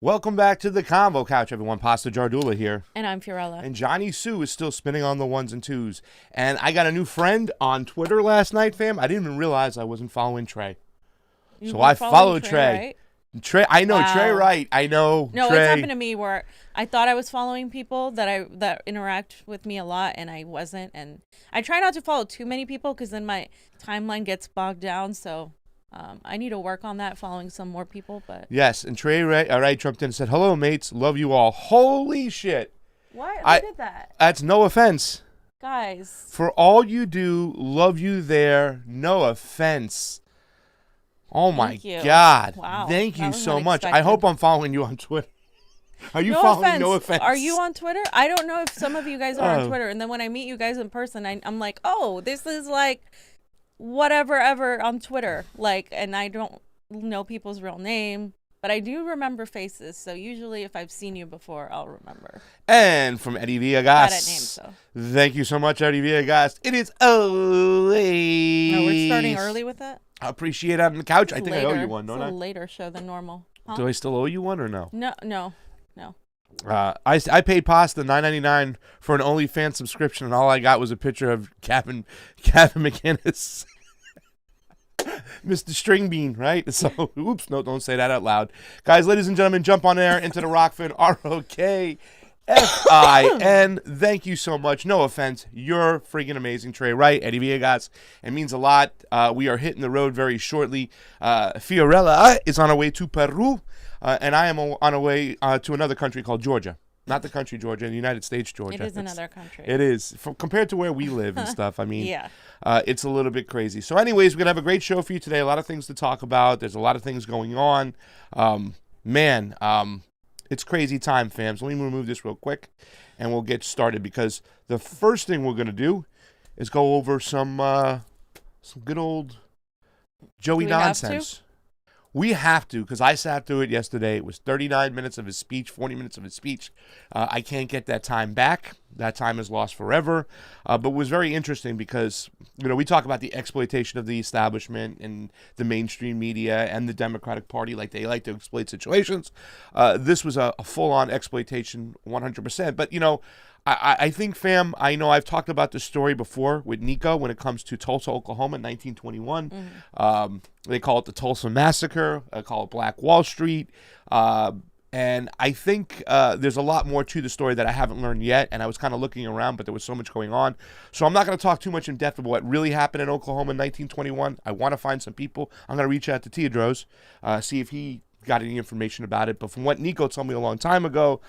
Welcome back to the Convo Couch, everyone. Pasta Jardula here. And I'm Fiorella. And Johnny Sue is still spinning on the ones and twos. And I got a new friend on Twitter last night, fam. I didn't even realize I wasn't following Trey. So I followed Trey. Right? Trey, I know Trey Wow. Wright. I know No, Trey. it's happened to me where I thought I was following people that interact with me a lot, and I wasn't. And I try not to follow too many people because then my timeline gets bogged down. So I need to work on that, following some more people. But Yes, and Trey Wright jumped in and said, "Hello, mates. Love you all." Holy shit! what? Who did that, That's no offense. guys? For all you do, love you there. No offense. Oh my Thank you. God! Wow, Thank that you was so much. I unexpected. hope I'm following you on Twitter. Are you No following? offense. No offense. Are you on Twitter? I don't know if some of you guys are Oh. on Twitter, and then when I meet you guys in person, I'm like, oh, this is like whatever ever on Twitter, like, and I don't know people's real name, but I do remember faces. So usually, if I've seen you before, I'll remember. And from Eddie Villegas. Bad at names, though. Thank you so much, Eddie Villegas. It is always. No, we're starting early with it. I appreciate it on the couch. I think Later. I owe you one, don't It's I? a later show than normal. Huh? Do I still owe you one or no? No. I paid Pasta $9.99 for an OnlyFans subscription, and all I got was a picture of Captain McInnes. Mr. String Bean, right? So, oops, no, don't say that out loud. Guys, ladies and gentlemen, jump on air into the Rokfin, Rokfin. Thank you so much. No offense. You're freaking amazing, Trey Wright, Eddie Villegas. It means a lot. We are hitting the road very shortly. Fiorella is on her way to Peru, and I am on a way to another country called Georgia. Not the country Georgia, the United States Georgia. It is another country. It is. Compared to where we live and stuff, I mean, Yeah. it's a little bit crazy. So anyways, we're going to have a great show for you today. A lot of things to talk about. There's a lot of things going on. It's crazy time, fam. So let me remove this real quick, and we'll get started, because the first thing we're going to do is go over some good old Joey Do we have nonsense. We have to, because I sat through it yesterday. It was 39 minutes of his speech, 40 minutes of his speech. I can't get that time back. That time is lost forever. But it was very interesting because, we talk about the exploitation of the establishment and the mainstream media and the Democratic Party, like they like to exploit situations. This was a full-on exploitation, 100%. But, I think, fam, I know I've talked about this story before with Niko when it comes to Tulsa, Oklahoma in 1921. Mm-hmm. They call it the Tulsa Massacre. I call it Black Wall Street. And I think there's a lot more to the story that I haven't learned yet. And I was kind of looking around, but there was so much going on. So I'm not going to talk too much in depth about what really happened in Oklahoma in 1921. I want to find some people. I'm going to reach out to Teodros, see if he got any information about it. But from what Niko told me a long time ago,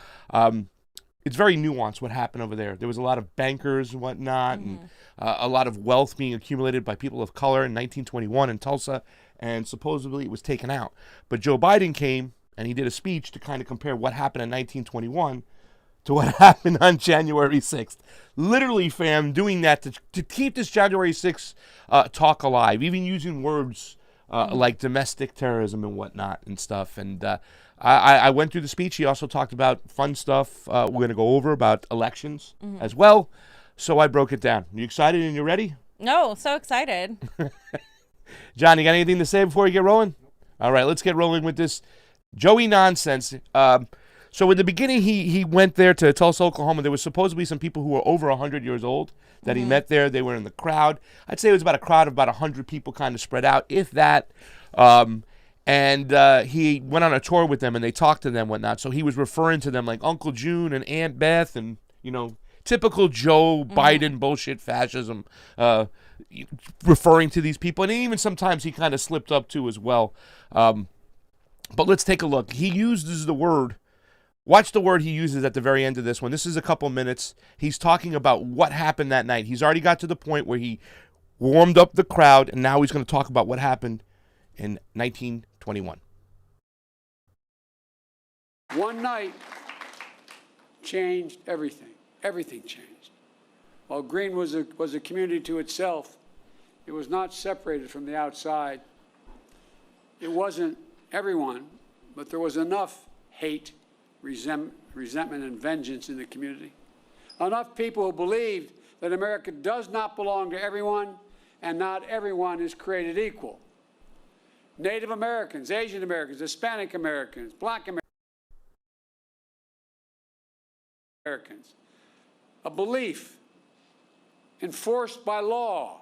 it's very nuanced what happened over there. There was a lot of bankers and whatnot, and a lot of wealth being accumulated by people of color in 1921 in Tulsa, and supposedly it was taken out. But Joe Biden came, and he did a speech to kind of compare what happened in 1921 to what happened on January 6th. Literally, fam, doing that to keep this January 6th talk alive, even using words like domestic terrorism and whatnot and stuff. And I went through the speech. He also talked about fun stuff we're going to go over about elections as well. So I broke it down. You excited and you ready? No, so excited. John, you got anything to say before we get rolling? All right, let's get rolling with this Joey nonsense. So in the beginning, he went there to Tulsa, Oklahoma. There was supposed to be some people who were over 100 years old that he met there. They were in the crowd. I'd say it was about a crowd of about 100 people kind of spread out, if that. And he went on a tour with them, and they talked to them and whatnot. So he was referring to them like Uncle June and Aunt Beth and, typical Joe Biden bullshit fascism, referring to these people. And even sometimes he kind of slipped up too as well. But let's take a look. He uses the word. Watch the word he uses at the very end of this one. This is a couple minutes. He's talking about what happened that night. He's already got to the point where he warmed up the crowd, and now he's going to talk about what happened in 1921. One night changed everything. Everything changed. While Green was a community to itself, it was not separated from the outside. It wasn't everyone, but there was enough hate, resentment, and vengeance in the community. Enough people who believed that America does not belong to everyone, and not everyone is created equal. Native Americans, Asian Americans, Hispanic Americans, Black Americans. A belief enforced by law,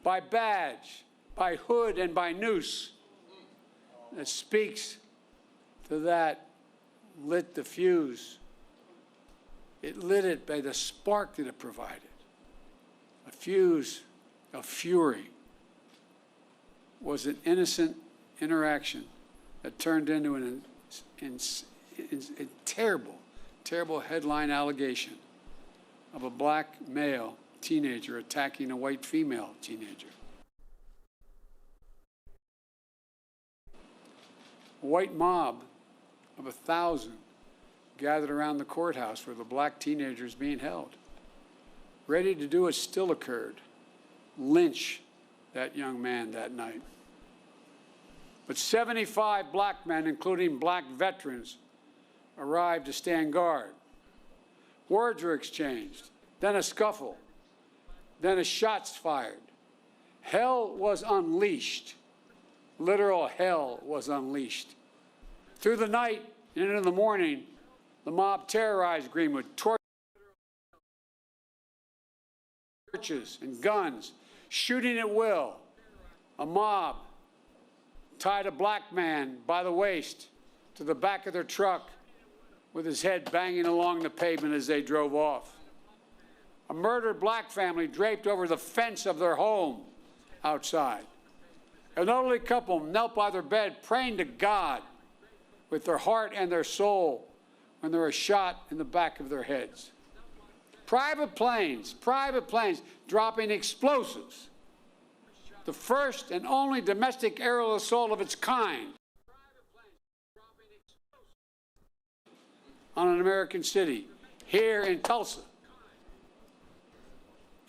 by badge, by hood, and by noose that speaks to that lit the fuse. It lit it by the spark that it provided. A fuse of fury was an innocent interaction that turned into a terrible, terrible headline allegation of a black male teenager attacking a white female teenager. A white mob of 1,000 gathered around the courthouse where the black teenager is being held, ready to do what still occurred, lynch that young man that night. But 75 black men, including black veterans, arrived to stand guard. Words were exchanged, then a scuffle, then a shots fired. Hell was unleashed. Literal hell was unleashed. Through the night and into the morning, the mob terrorized Greenwood, torches and guns, shooting at will. A mob tied a black man by the waist to the back of their truck with his head banging along the pavement as they drove off. A murdered black family draped over the fence of their home outside. An elderly couple knelt by their bed praying to God with their heart and their soul when they were shot in the back of their heads. Private planes dropping explosives. The first and only domestic aerial assault of its kind on an American city here in Tulsa.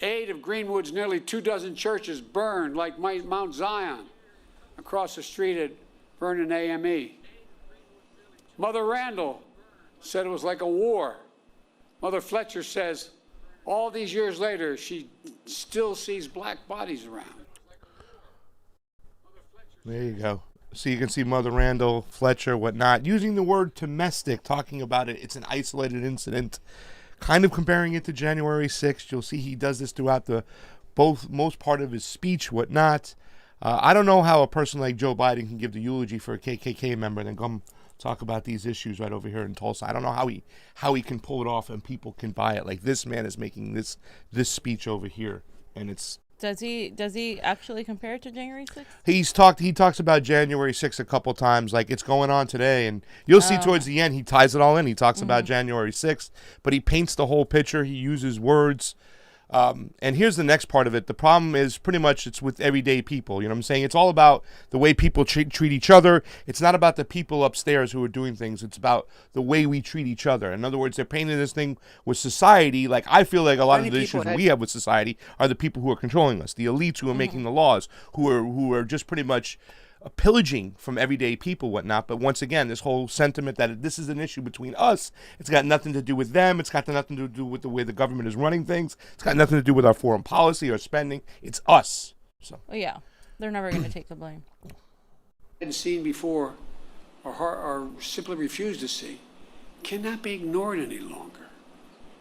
8 of Greenwood's nearly 24 churches burned like Mount Zion across the street at Vernon AME. Mother Randall said it was like a war. Mother Fletcher says all these years later, she still sees black bodies around. There you go. So you can see Mother Randall, Fletcher, whatnot, using the word domestic, talking about it. It's an isolated incident, kind of comparing it to January 6th. You'll see he does this throughout the most part of his speech, whatnot. I don't know how a person like Joe Biden can give the eulogy for a KKK member and then come talk about these issues right over here in Tulsa. I don't know how he can pull it off and people can buy it. Like, this man is making this speech over here, and it's. Does he actually compare it to January 6th? He talks about January 6th a couple times, like it's going on today, and you'll see towards the end he ties it all in. He talks about January 6th, but he paints the whole picture. He uses words. And here's the next part of it. The problem is pretty much it's with everyday people. You know what I'm saying? It's all about the way people treat each other. It's not about the people upstairs who are doing things. It's about the way we treat each other. In other words, they're painting this thing with society. Like, I feel like a lot of the issues we have with society are the people who are controlling us, the elites who are making the laws, who are just pretty much pillaging from everyday people, whatnot. But once again, this whole sentiment that this is an issue between us, it's got nothing to do with them. It's got nothing to do with the way the government is running things. It's got nothing to do with our foreign policy or spending. It's us. So. Oh, yeah, they're never going to take the blame. Hadn't seen before, or simply refused to see, cannot be ignored any longer.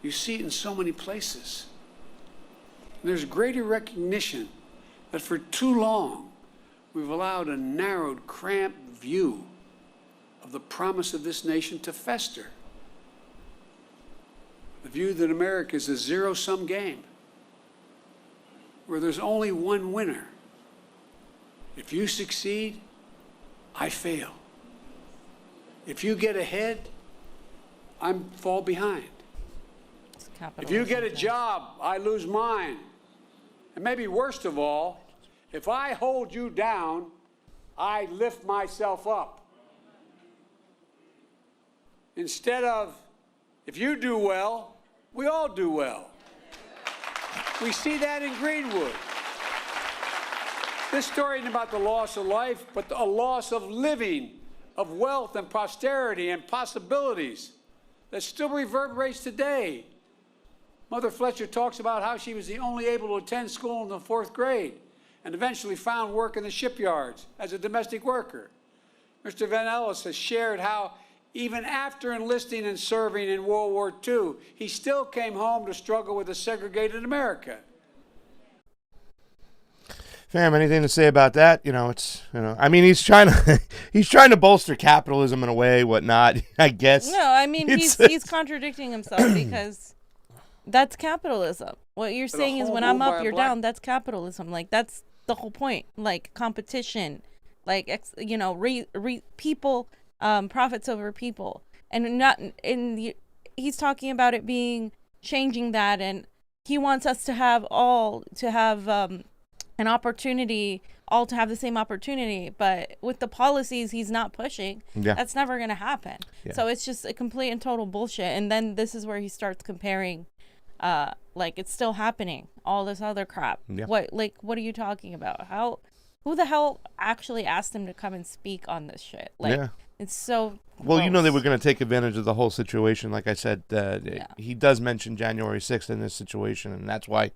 You see it in so many places. And there's greater recognition that for too long, we've allowed a narrowed, cramped view of the promise of this nation to fester. The view that America is a zero-sum game where there's only one winner. If you succeed, I fail. If you get ahead, I fall behind. If you get a job, I lose mine. And maybe worst of all, if I hold you down, I lift myself up. Instead of, if you do well, we all do well. We see that in Greenwood. This story isn't about the loss of life, but a loss of living, of wealth and prosperity and possibilities that still reverberates today. Mother Fletcher talks about how she was the only able to attend school in the 4th grade and eventually found work in the shipyards as a domestic worker. Mr. Van Ellis has shared how even after enlisting and serving in World War II, he still came home to struggle with a segregated America. Fam, anything to say about that? I mean, he's trying to he's trying to bolster capitalism in a way, whatnot. I guess. No, I mean he's contradicting himself because that's capitalism. What you're saying is when I'm up, you're down. That's capitalism. Like that's the whole point. Like competition, like people, profits over people, and not in the. He's talking about it being changing that, and he wants us to have an opportunity, all to have the same opportunity, but with the policies he's not pushing, that's never going to happen. So it's just a complete and total bullshit. And then this is where he starts comparing, like it's still happening, all this other crap. What are you talking about? Who the hell actually asked him to come and speak on this shit? It's so well, gross. they were going to take advantage of the whole situation. Like I said, he does mention January 6th in this situation, and that's why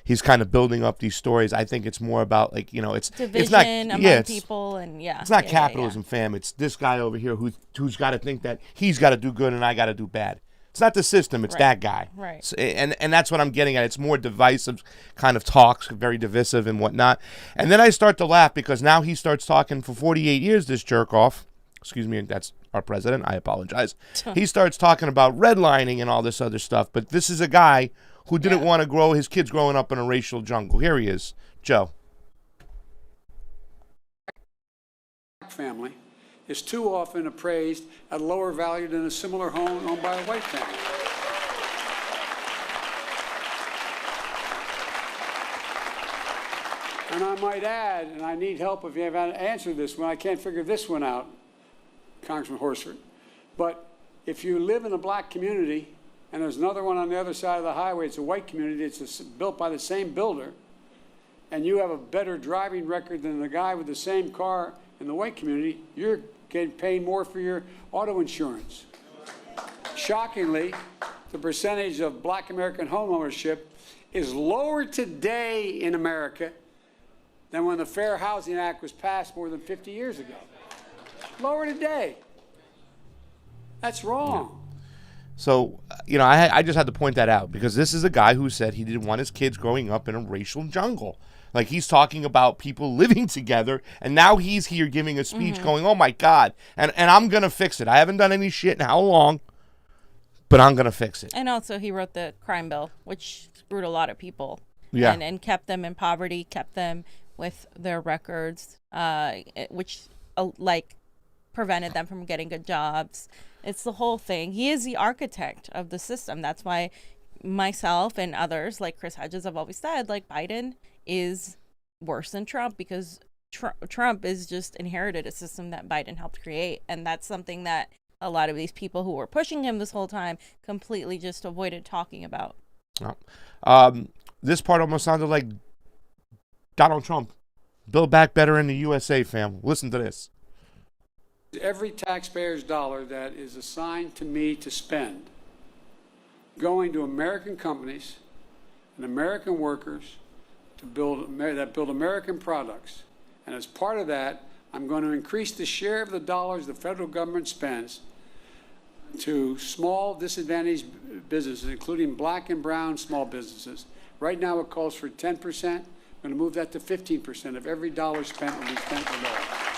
he's kind of building up these stories. I think it's more about it's division it's not among people, and it's not capitalism, fam. It's this guy over here who's got to think that he's got to do good and I got to do bad. It's not the system. It's that guy. Right. So, and that's what I'm getting at. It's more divisive kind of talks, very divisive and whatnot. And then I start to laugh because now he starts talking for 48 years, this jerk off. Excuse me, that's our president. I apologize. He starts talking about redlining and all this other stuff. But this is a guy who didn't want to grow his kids growing up in a racial jungle. Here he is, Joe. Family is too often appraised at a lower value than a similar home owned by a white family. And I might add, and I need help if you have answered this one, I can't figure this one out, Congressman Horsford, but if you live in a black community and there's another one on the other side of the highway, it's a white community, it's built by the same builder, and you have a better driving record than the guy with the same car in the white community, you're getting paid more for your auto insurance. Shockingly, the percentage of black American homeownership is lower today in America than when the Fair Housing Act was passed more than 50 years ago. Lower today. That's wrong. So, I just had to point that out because this is a guy who said he didn't want his kids growing up in a racial jungle. Like he's talking about people living together, and now he's here giving a speech going, oh my God, and I'm going to fix it. I haven't done any shit in how long, but I'm going to fix it. And also he wrote the crime bill, which screwed a lot of people. Yeah. And kept them in poverty, kept them with their records, which prevented them from getting good jobs. It's the whole thing. He is the architect of the system. That's why myself and others like Chris Hedges have always said, like, Biden is worse than Trump because Trump is just inherited a system that Biden helped create. And that's something that a lot of these people who were pushing him this whole time completely just avoided talking about. This part almost sounded like Donald Trump. Build back better in the USA, fam. Listen to this. Every taxpayer's dollar that is assigned to me to spend going to American companies and American workers to build American products. And as part of that, I'm going to increase the share of the dollars the federal government spends to small disadvantaged businesses, including black and brown small businesses. Right now it calls for 10%. I'm going to move that to 15% of every dollar spent will be spent with that.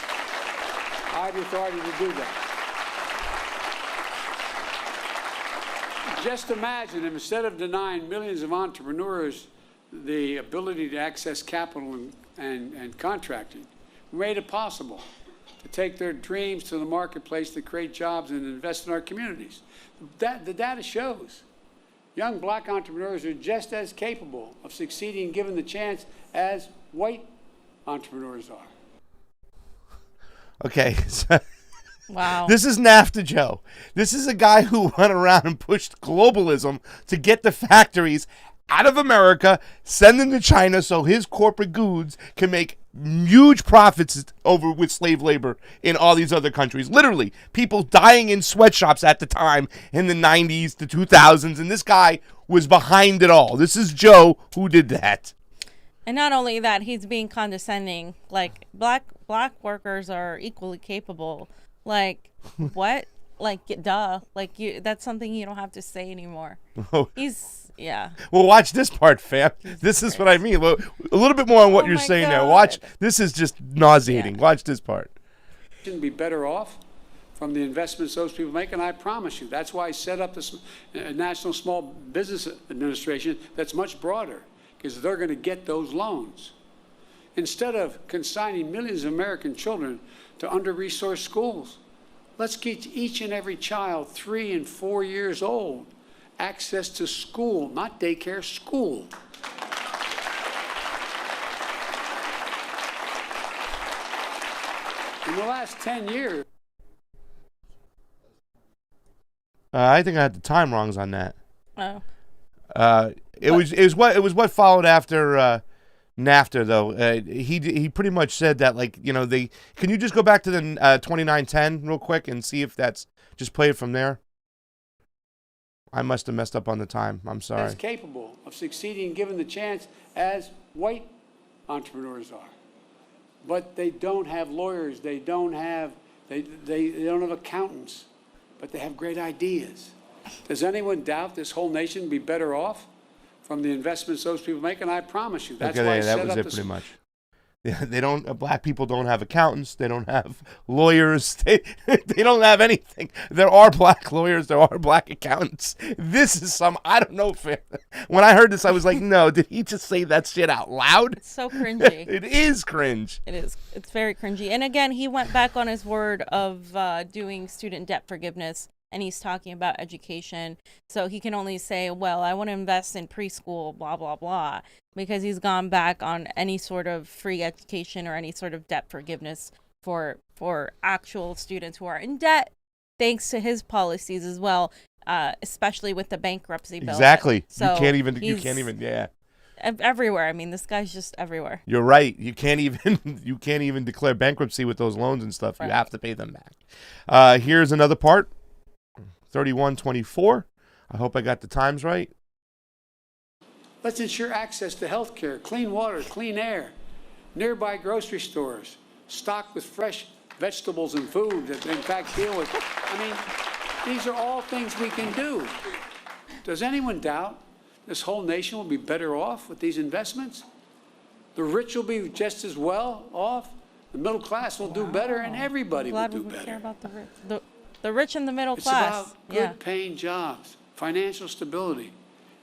I have the authority to do that. Just imagine if instead of denying millions of entrepreneurs the ability to access capital and contracting, we made it possible to take their dreams to the marketplace to create jobs and invest in our communities. The data shows young black entrepreneurs are just as capable of succeeding given the chance as white entrepreneurs are. Okay, so Wow. this is NAFTA Joe. This is a guy who went around and pushed globalism to get the factories out of America, send them to China so his corporate goods can make huge profits over with slave labor in all these other countries. Literally, people dying in sweatshops at the time in the 90s to 2000s, and this guy was behind it all. This is Joe who did that. And not only that, he's being condescending. Like, black workers are equally capable. Like, what? Like, duh. Like, that's something you don't have to say anymore. Yeah. Well, watch this part, fam. This is what I mean. Well, a little bit more on what you're my saying there. God. Watch. This is just nauseating. Yeah. Watch this part. Shouldn't be better off from the investments those people make, and I promise you, that's why I set up this National Small Business Administration that's much broader, because they're going to get those loans. Instead of consigning millions of American children to under-resourced schools, let's get each and every child 3 and 4 years old access to school, not daycare, school. In the last 10 years. I think I had the time wrongs on that. Oh. It was what followed after NAFTA though. He pretty much said that, like, you know, can you just go back to the 2910 real quick and see if that's just play it from there. I must have messed up on the time. I'm sorry. As capable of succeeding given the chance as white entrepreneurs are. But they don't have lawyers, they don't have accountants, but they have great ideas. Does anyone doubt this whole nation would be better off from the investments those people make? And I promise you, that's why I set up this. Pretty much. They don't. Black people don't have accountants. They don't have lawyers. They don't have anything. There are black lawyers. There are black accountants. This is I don't know. When I heard this, I was like, no. Did he just say that shit out loud? It's so cringy. It is cringe. It is. It's very cringy. And again, he went back on his word of doing student debt forgiveness. And he's talking about education. So he can only say, well, I want to invest in preschool, blah, blah, blah, because he's gone back on any sort of free education or any sort of debt forgiveness for actual students who are in debt, thanks to his policies as well, especially with the bankruptcy bill. Exactly. So you can't even, yeah. Everywhere. I mean, this guy's just everywhere. You're right. You can't even declare bankruptcy with those loans and stuff. Right. You have to pay them back. Here's another part. 3124. I hope I got the times right. Let's ensure access to health care, clean water, clean air, nearby grocery stores, stocked with fresh vegetables and food that, in fact, deal with. I mean, these are all things we can do. Does anyone doubt this whole nation will be better off with these investments? The rich will be just as well off. The middle class will do better, and everybody will do better. Care about the rich. The rich and the middle It's class. about good-paying jobs, financial stability,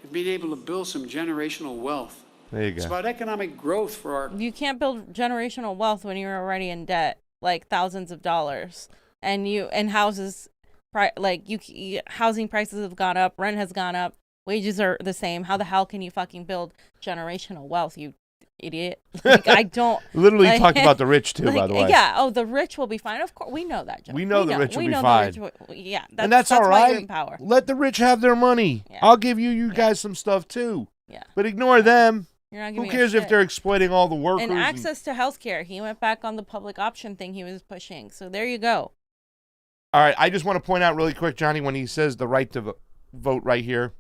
and being able to build some generational wealth. There you go. It's about economic growth for our... You can't build generational wealth when you're already in debt, like thousands of dollars, and houses, housing prices have gone up, rent has gone up, wages are the same. How the hell can you fucking build generational wealth, you idiot? Like, I don't literally talked about the rich too, by the way. Yeah. Oh, the rich will be fine. Of course, we know that. John. We know the rich will be fine. Yeah, and that's all right. In power. Let the rich have their money. Yeah. I'll give you guys some stuff too. Yeah. But ignore them. You're not Who cares if they're exploiting all the workers? And access to health care. He went back on the public option thing he was pushing. So there you go. All right. I just want to point out really quick, Johnny, when he says the right to vote right here,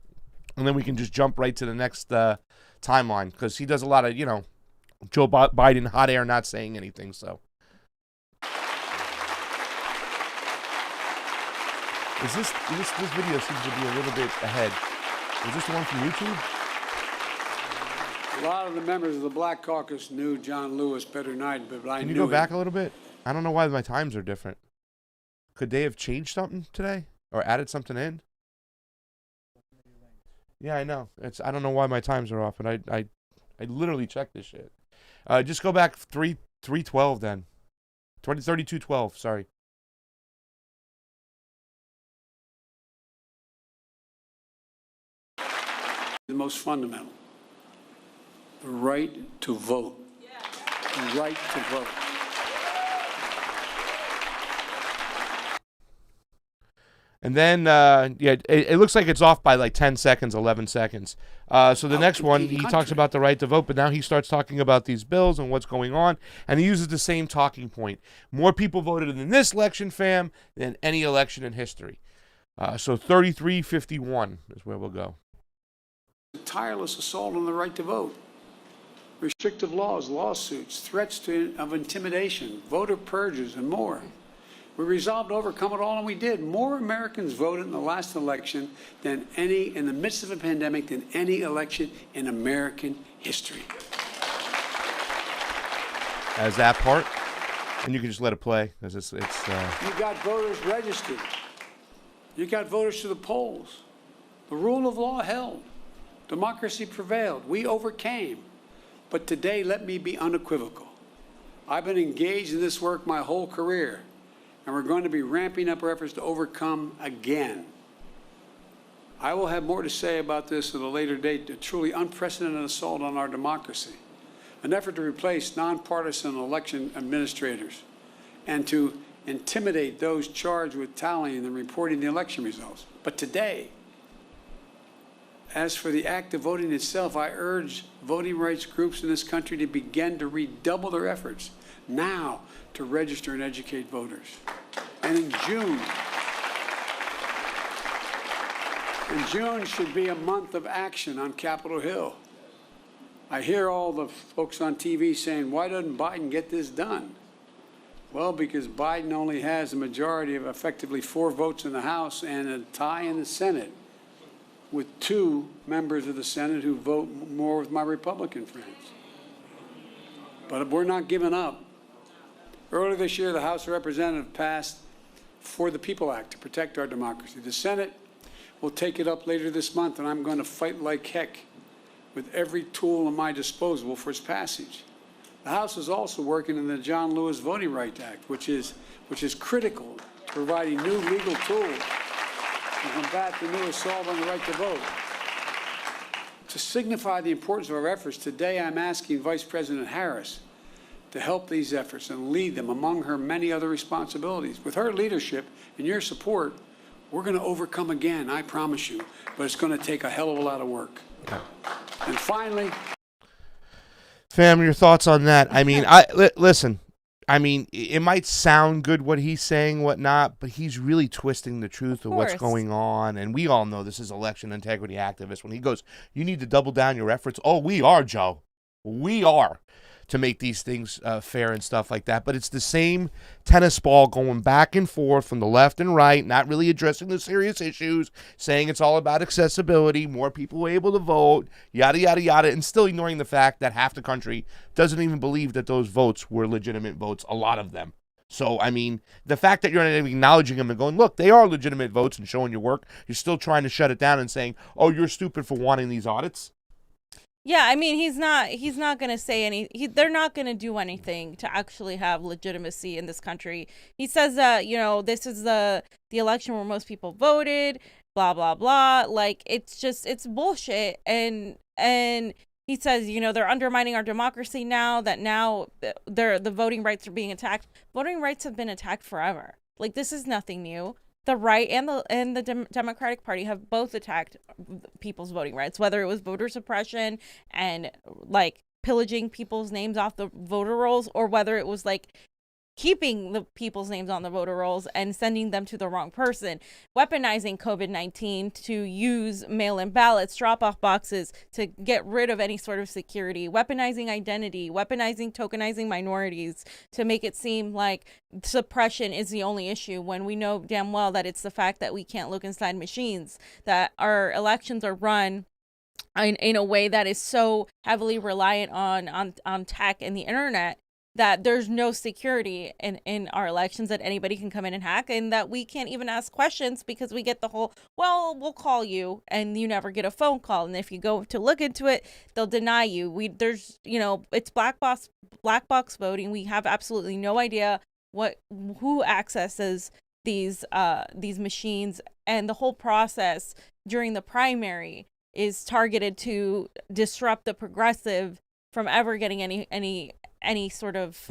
and then we can just jump right to the next timeline, because he does a lot of, Joe Biden, hot air, not saying anything, so. This video seems to be a little bit ahead. Is this the one from YouTube? A lot of the members of the Black Caucus knew John Lewis better than I did, but I knew him. Can you go back a little bit? I don't know why my times are different. Could they have changed something today? Or added something in? Yeah, I know. I don't know why my times are off, and I literally checked this shit. Just go back 312 then. 3212, sorry. The most fundamental. The right to vote. The right to vote. And then, it looks like it's off by like 10 seconds, 11 seconds. So the next one, he talks about the right to vote, but now he starts talking about these bills and what's going on, and he uses the same talking point. More people voted in this election, fam, than any election in history. So 33-51 is where we'll go. Tireless assault on the right to vote. Restrictive laws, lawsuits, threats of intimidation, voter purges, and more. We resolved to overcome it all, and we did. More Americans voted in the last election in the midst of a pandemic, than any election in American history. As that part, and you can just let it play, because it's You got voters registered. You got voters to the polls. The rule of law held. Democracy prevailed. We overcame. But today, let me be unequivocal. I've been engaged in this work my whole career, and we're going to be ramping up our efforts to overcome again. I will have more to say about this at a later date, a truly unprecedented assault on our democracy, an effort to replace nonpartisan election administrators and to intimidate those charged with tallying and reporting the election results. But today, as for the act of voting itself, I urge voting rights groups in this country to begin to redouble their efforts now to register and educate voters. And in June should be a month of action on Capitol Hill. I hear all the folks on TV saying, why doesn't Biden get this done? Well, because Biden only has a majority of effectively 4 votes in the House and a tie in the Senate, with 2 members of the Senate who vote more with my Republican friends. But we're not giving up. Earlier this year, the House of Representatives passed For the People Act to protect our democracy. The Senate will take it up later this month, and I'm going to fight like heck with every tool at my disposal for its passage. The House is also working on the John Lewis Voting Rights Act, which is critical to providing new legal tools to combat the new assault on the right to vote. To signify the importance of our efforts, today I'm asking Vice President Harris to help these efforts and lead them among her many other responsibilities. With her leadership and your support, we're going to overcome again, I promise you, but it's going to take a hell of a lot of work. Okay. And finally, fam, your thoughts on that? I mean, listen. I mean, it might sound good what he's saying, whatnot, but he's really twisting the truth of what's going on. And we all know this is election integrity activist. When he goes, you need to double down your efforts. Oh, we are, Joe. We are, to make these things fair and stuff like that. But it's the same tennis ball going back and forth from the left and right, not really addressing the serious issues, saying it's all about accessibility, more people were able to vote, yada, yada, yada, and still ignoring the fact that half the country doesn't even believe that those votes were legitimate votes, a lot of them. So, I mean, the fact that you're not even acknowledging them and going, look, they are legitimate votes and showing your work, you're still trying to shut it down and saying, oh, you're stupid for wanting these audits. Yeah, I mean, he's not going to say they're not going to do anything to actually have legitimacy in this country. He says that, this is the election where most people voted, blah, blah, blah. Like, it's bullshit. And he says, they're undermining our democracy now, that now the voting rights are being attacked. Voting rights have been attacked forever. Like, this is nothing new. The right and the Democratic Party have both attacked people's voting rights, whether it was voter suppression and like pillaging people's names off the voter rolls, or whether it was like keeping the people's names on the voter rolls and sending them to the wrong person, weaponizing COVID-19 to use mail-in ballots, drop-off boxes to get rid of any sort of security, weaponizing identity, weaponizing tokenizing minorities to make it seem like suppression is the only issue, when we know damn well that it's the fact that we can't look inside machines, that our elections are run in a way that is so heavily reliant on tech and the internet, that there's no security in our elections, that anybody can come in and hack, and that we can't even ask questions because we get the whole, well, we'll call you, and you never get a phone call. And if you go to look into it, they'll deny you. It's black box voting. We have absolutely no idea who accesses these machines, and the whole process during the primary is targeted to disrupt the progressive from ever getting any sort of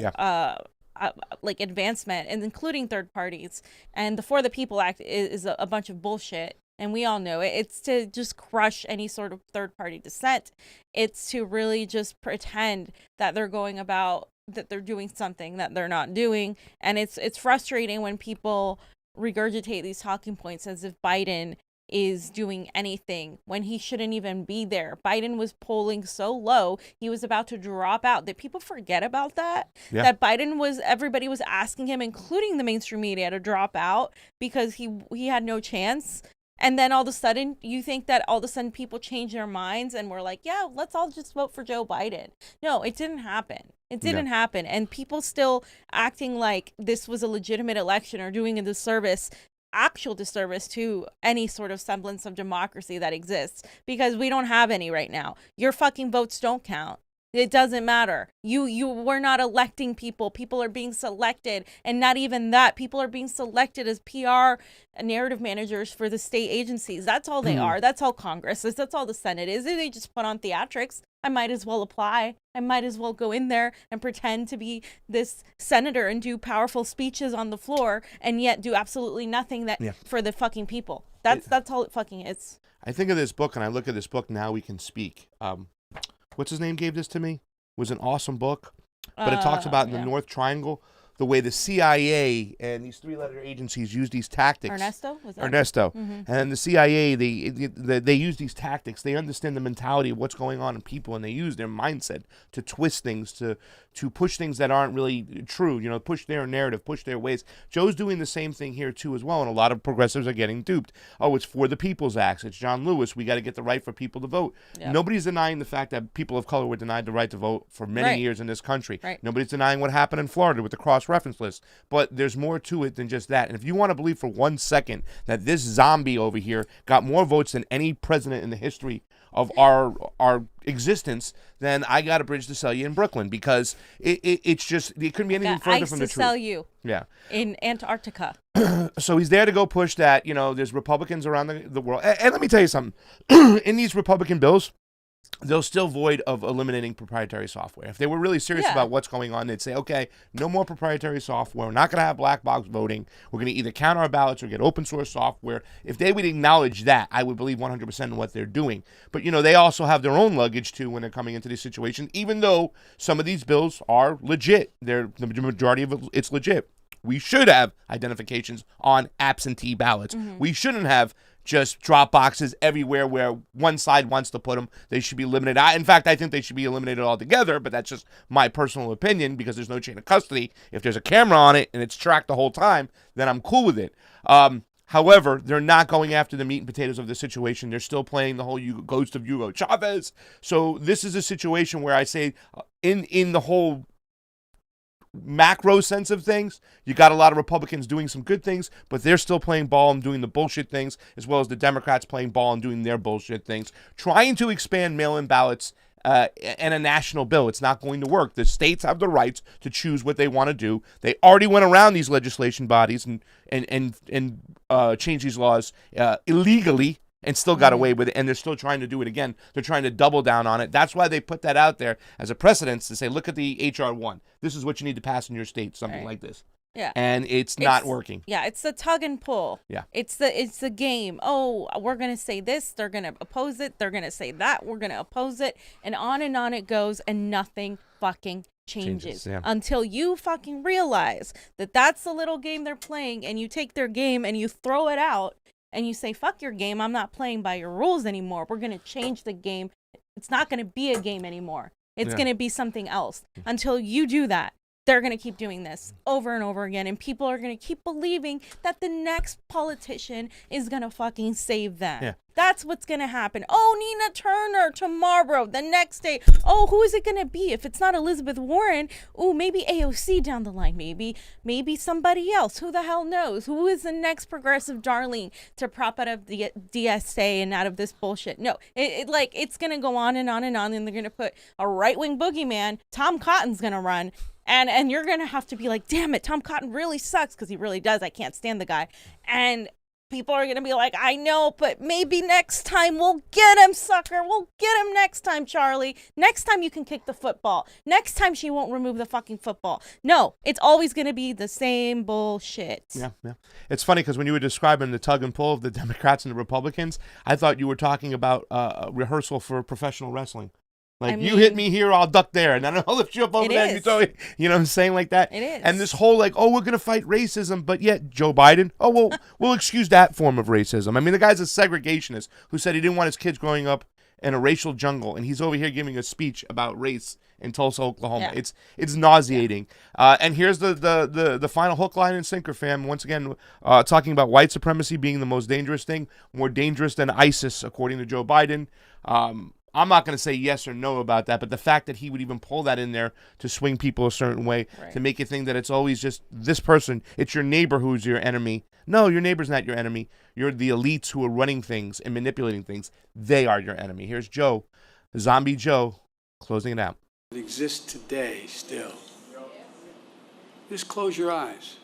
like advancement, and including third parties. And the For the People Act is a bunch of bullshit, and we all know it. It's to just crush any sort of third party dissent. It's to really just pretend that they're doing something that they're not doing. And it's frustrating when people regurgitate these talking points as if Biden is doing anything when he shouldn't even be there. Biden was polling so low, he was about to drop out. Did people forget about that? Yeah. That everybody was asking him, including the mainstream media, to drop out because he had no chance. And then all of a sudden, you think that all of a sudden people change their minds and we're like, yeah, let's all just vote for Joe Biden. No, it didn't happen. It didn't happen. And people still acting like this was a legitimate election or doing actual disservice to any sort of semblance of democracy that exists, because we don't have any right now. Your fucking votes don't count. It doesn't matter. We're not electing people. People are being selected. And not even that. People are being selected as PR narrative managers for the state agencies. That's all they are. That's all Congress is. That's all the Senate is. They just put on theatrics. I might as well apply. I might as well go in there and pretend to be this senator and do powerful speeches on the floor and yet do absolutely nothing for the fucking people. That's all it fucking is. I think of this book and I look at this book, Now We Can Speak. What's his name gave this to me? It was an awesome book. But it talks about in the North Triangle, the way the CIA and these three-letter agencies use these tactics. Ernesto? And the CIA, they use these tactics. They understand the mentality of what's going on in people, and they use their mindset to twist things, to push things that aren't really true, push their narrative, push their ways. Joe's doing the same thing here, too, as well, and a lot of progressives are getting duped. Oh, it's for the People's Act. It's John Lewis. We got to get the right for people to vote. Yep. Nobody's denying the fact that people of color were denied the right to vote for many years in this country. Right. Nobody's denying what happened in Florida with the cross-reference list. But there's more to it than just that. And if you want to believe for 1 second that this zombie over here got more votes than any president in the history of our existence, then I got a bridge to sell you in Brooklyn, because it's just, it couldn't be anything further from the truth. Sell you. Yeah. In Antarctica. So he's there to go push that, there's Republicans around the world. And let me tell you something. In these Republican bills, they're still void of eliminating proprietary software. If they were really serious about what's going on, they'd say, okay, no more proprietary software. We're not going to have black box voting. We're going to either count our ballots or get open source software. If they would acknowledge that, I would believe 100% in what they're doing. But, they also have their own luggage, too, when they're coming into these situations, even though some of these bills are legit. The majority of it's legit. We should have identifications on absentee ballots. We shouldn't have just drop boxes everywhere where one side wants to put them. They should be limited. In fact, I think they should be eliminated altogether, but that's just my personal opinion, because there's no chain of custody. If there's a camera on it and it's tracked the whole time, then I'm cool with it. However, they're not going after the meat and potatoes of the situation. They're still playing the whole ghost of Hugo Chavez. So this is a situation where I say, in the whole macro sense of things, you got a lot of Republicans doing some good things, but they're still playing ball and doing the bullshit things, as well as the Democrats playing ball and doing their bullshit things, trying to expand mail-in ballots and a national bill. It's not going to work. The states have the rights to choose what they want to do. They already went around these legislation bodies and changed these laws illegally, and still got away with it, and they're still trying to do it again. They're trying to double down on it. That's why they put that out there as a precedent to say, look at the H.R. 1. This is what you need to pass in your state, something like this. Yeah. And it's not working. Yeah, it's the tug and pull. Yeah. It's the game. Oh, we're going to say this, they're going to oppose it, they're going to say that, we're going to oppose it, and on it goes, and nothing fucking changes until you fucking realize that that's the little game they're playing, and you take their game and you throw it out. And you say, fuck your game, I'm not playing by your rules anymore. We're going to change the game. It's not going to be a game anymore. It's going to be something else. Until you do that, they're going to keep doing this over and over again. And people are going to keep believing that the next politician is going to fucking save them. Yeah. That's what's going to happen. Oh, Nina Turner tomorrow, the next day. Oh, who is it going to be? If it's not Elizabeth Warren, oh, maybe AOC down the line. Maybe somebody else. Who the hell knows? Who is the next progressive darling to prop out of the DSA and out of this bullshit? No, it's going to go on and on and on. And they're going to put a right-wing boogeyman. Tom Cotton's going to run. And you're going to have to be like, damn it, Tom Cotton really sucks, because he really does. I can't stand the guy. And people are going to be like, I know, but maybe next time we'll get him, sucker. We'll get him next time, Charlie. Next time you can kick the football. Next time she won't remove the fucking football. No, it's always going to be the same bullshit. Yeah. It's funny, because when you were describing the tug and pull of the Democrats and the Republicans, I thought you were talking about a rehearsal for professional wrestling. Like, I you hit mean, me here, I'll duck there, and then I'll lift you up over It there. And you, is. throw it, you know what I'm saying, like that. It is. And this whole like, oh, we're gonna fight racism, but yet Joe Biden, oh well, we'll excuse that form of racism. I mean, the guy's a segregationist who said he didn't want his kids growing up in a racial jungle, and he's over here giving a speech about race in Tulsa, Oklahoma. Yeah. It's nauseating. And here's the final hook, line, and sinker, fam. Once again, talking about white supremacy being the most dangerous thing, more dangerous than ISIS, according to Joe Biden. I'm not going to say yes or no about that, but the fact that he would even pull that in there to swing people a certain way, Right. to make you think that it's always just this person, it's your neighbor who's your enemy. No, your neighbor's not your enemy. You're the elites who are running things and manipulating things. They are your enemy. Here's Joe, Zombie Joe, closing it out. It exists today still. Just close your eyes.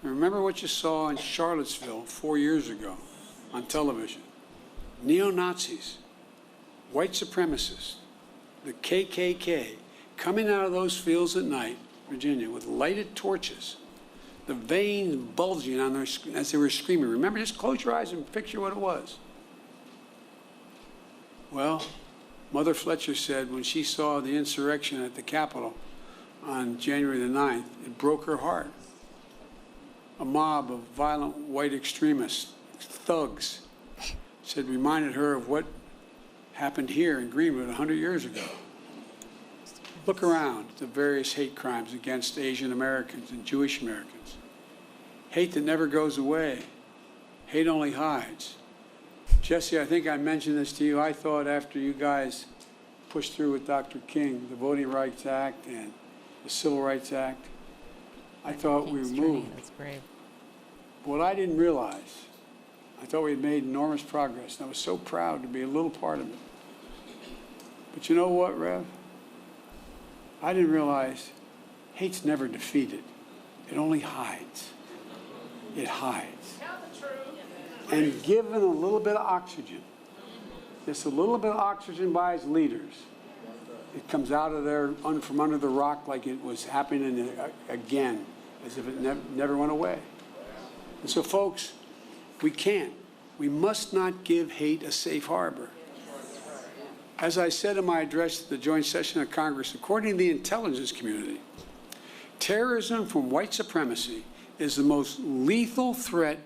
And remember what you saw in Charlottesville 4 years ago on television. Neo-Nazis, white supremacists, the KKK, coming out of those fields at night, Virginia, with lighted torches, the veins bulging on their as they were screaming. Remember, just close your eyes and picture what it was. Well, Mother Fletcher said when she saw the insurrection at the Capitol on January the 9th, it broke her heart. A mob of violent white extremists, thugs, said reminded her of what happened here in Greenwood 100 years ago. Look around at the various hate crimes against Asian Americans and Jewish Americans. Hate that never goes away. Hate only hides. Jesse, I think I mentioned this to you. I thought after you guys pushed through with Dr. King, the Voting Rights Act and the Civil Rights Act, I thought we were moved. That's brave. But what I didn't realize, I thought we had made enormous progress, and I was so proud to be a little part of it. But you know what, Rev? I didn't realize hate's never defeated. It only hides. It hides. And given a little bit of oxygen, just a little bit of oxygen by its leaders, it comes out of there from under the rock like it was happening again, as if it never went away. And so, folks, we must not give hate a safe harbor. As I said in my address to the joint session of Congress, according to the intelligence community, terrorism from white supremacy is the most lethal threat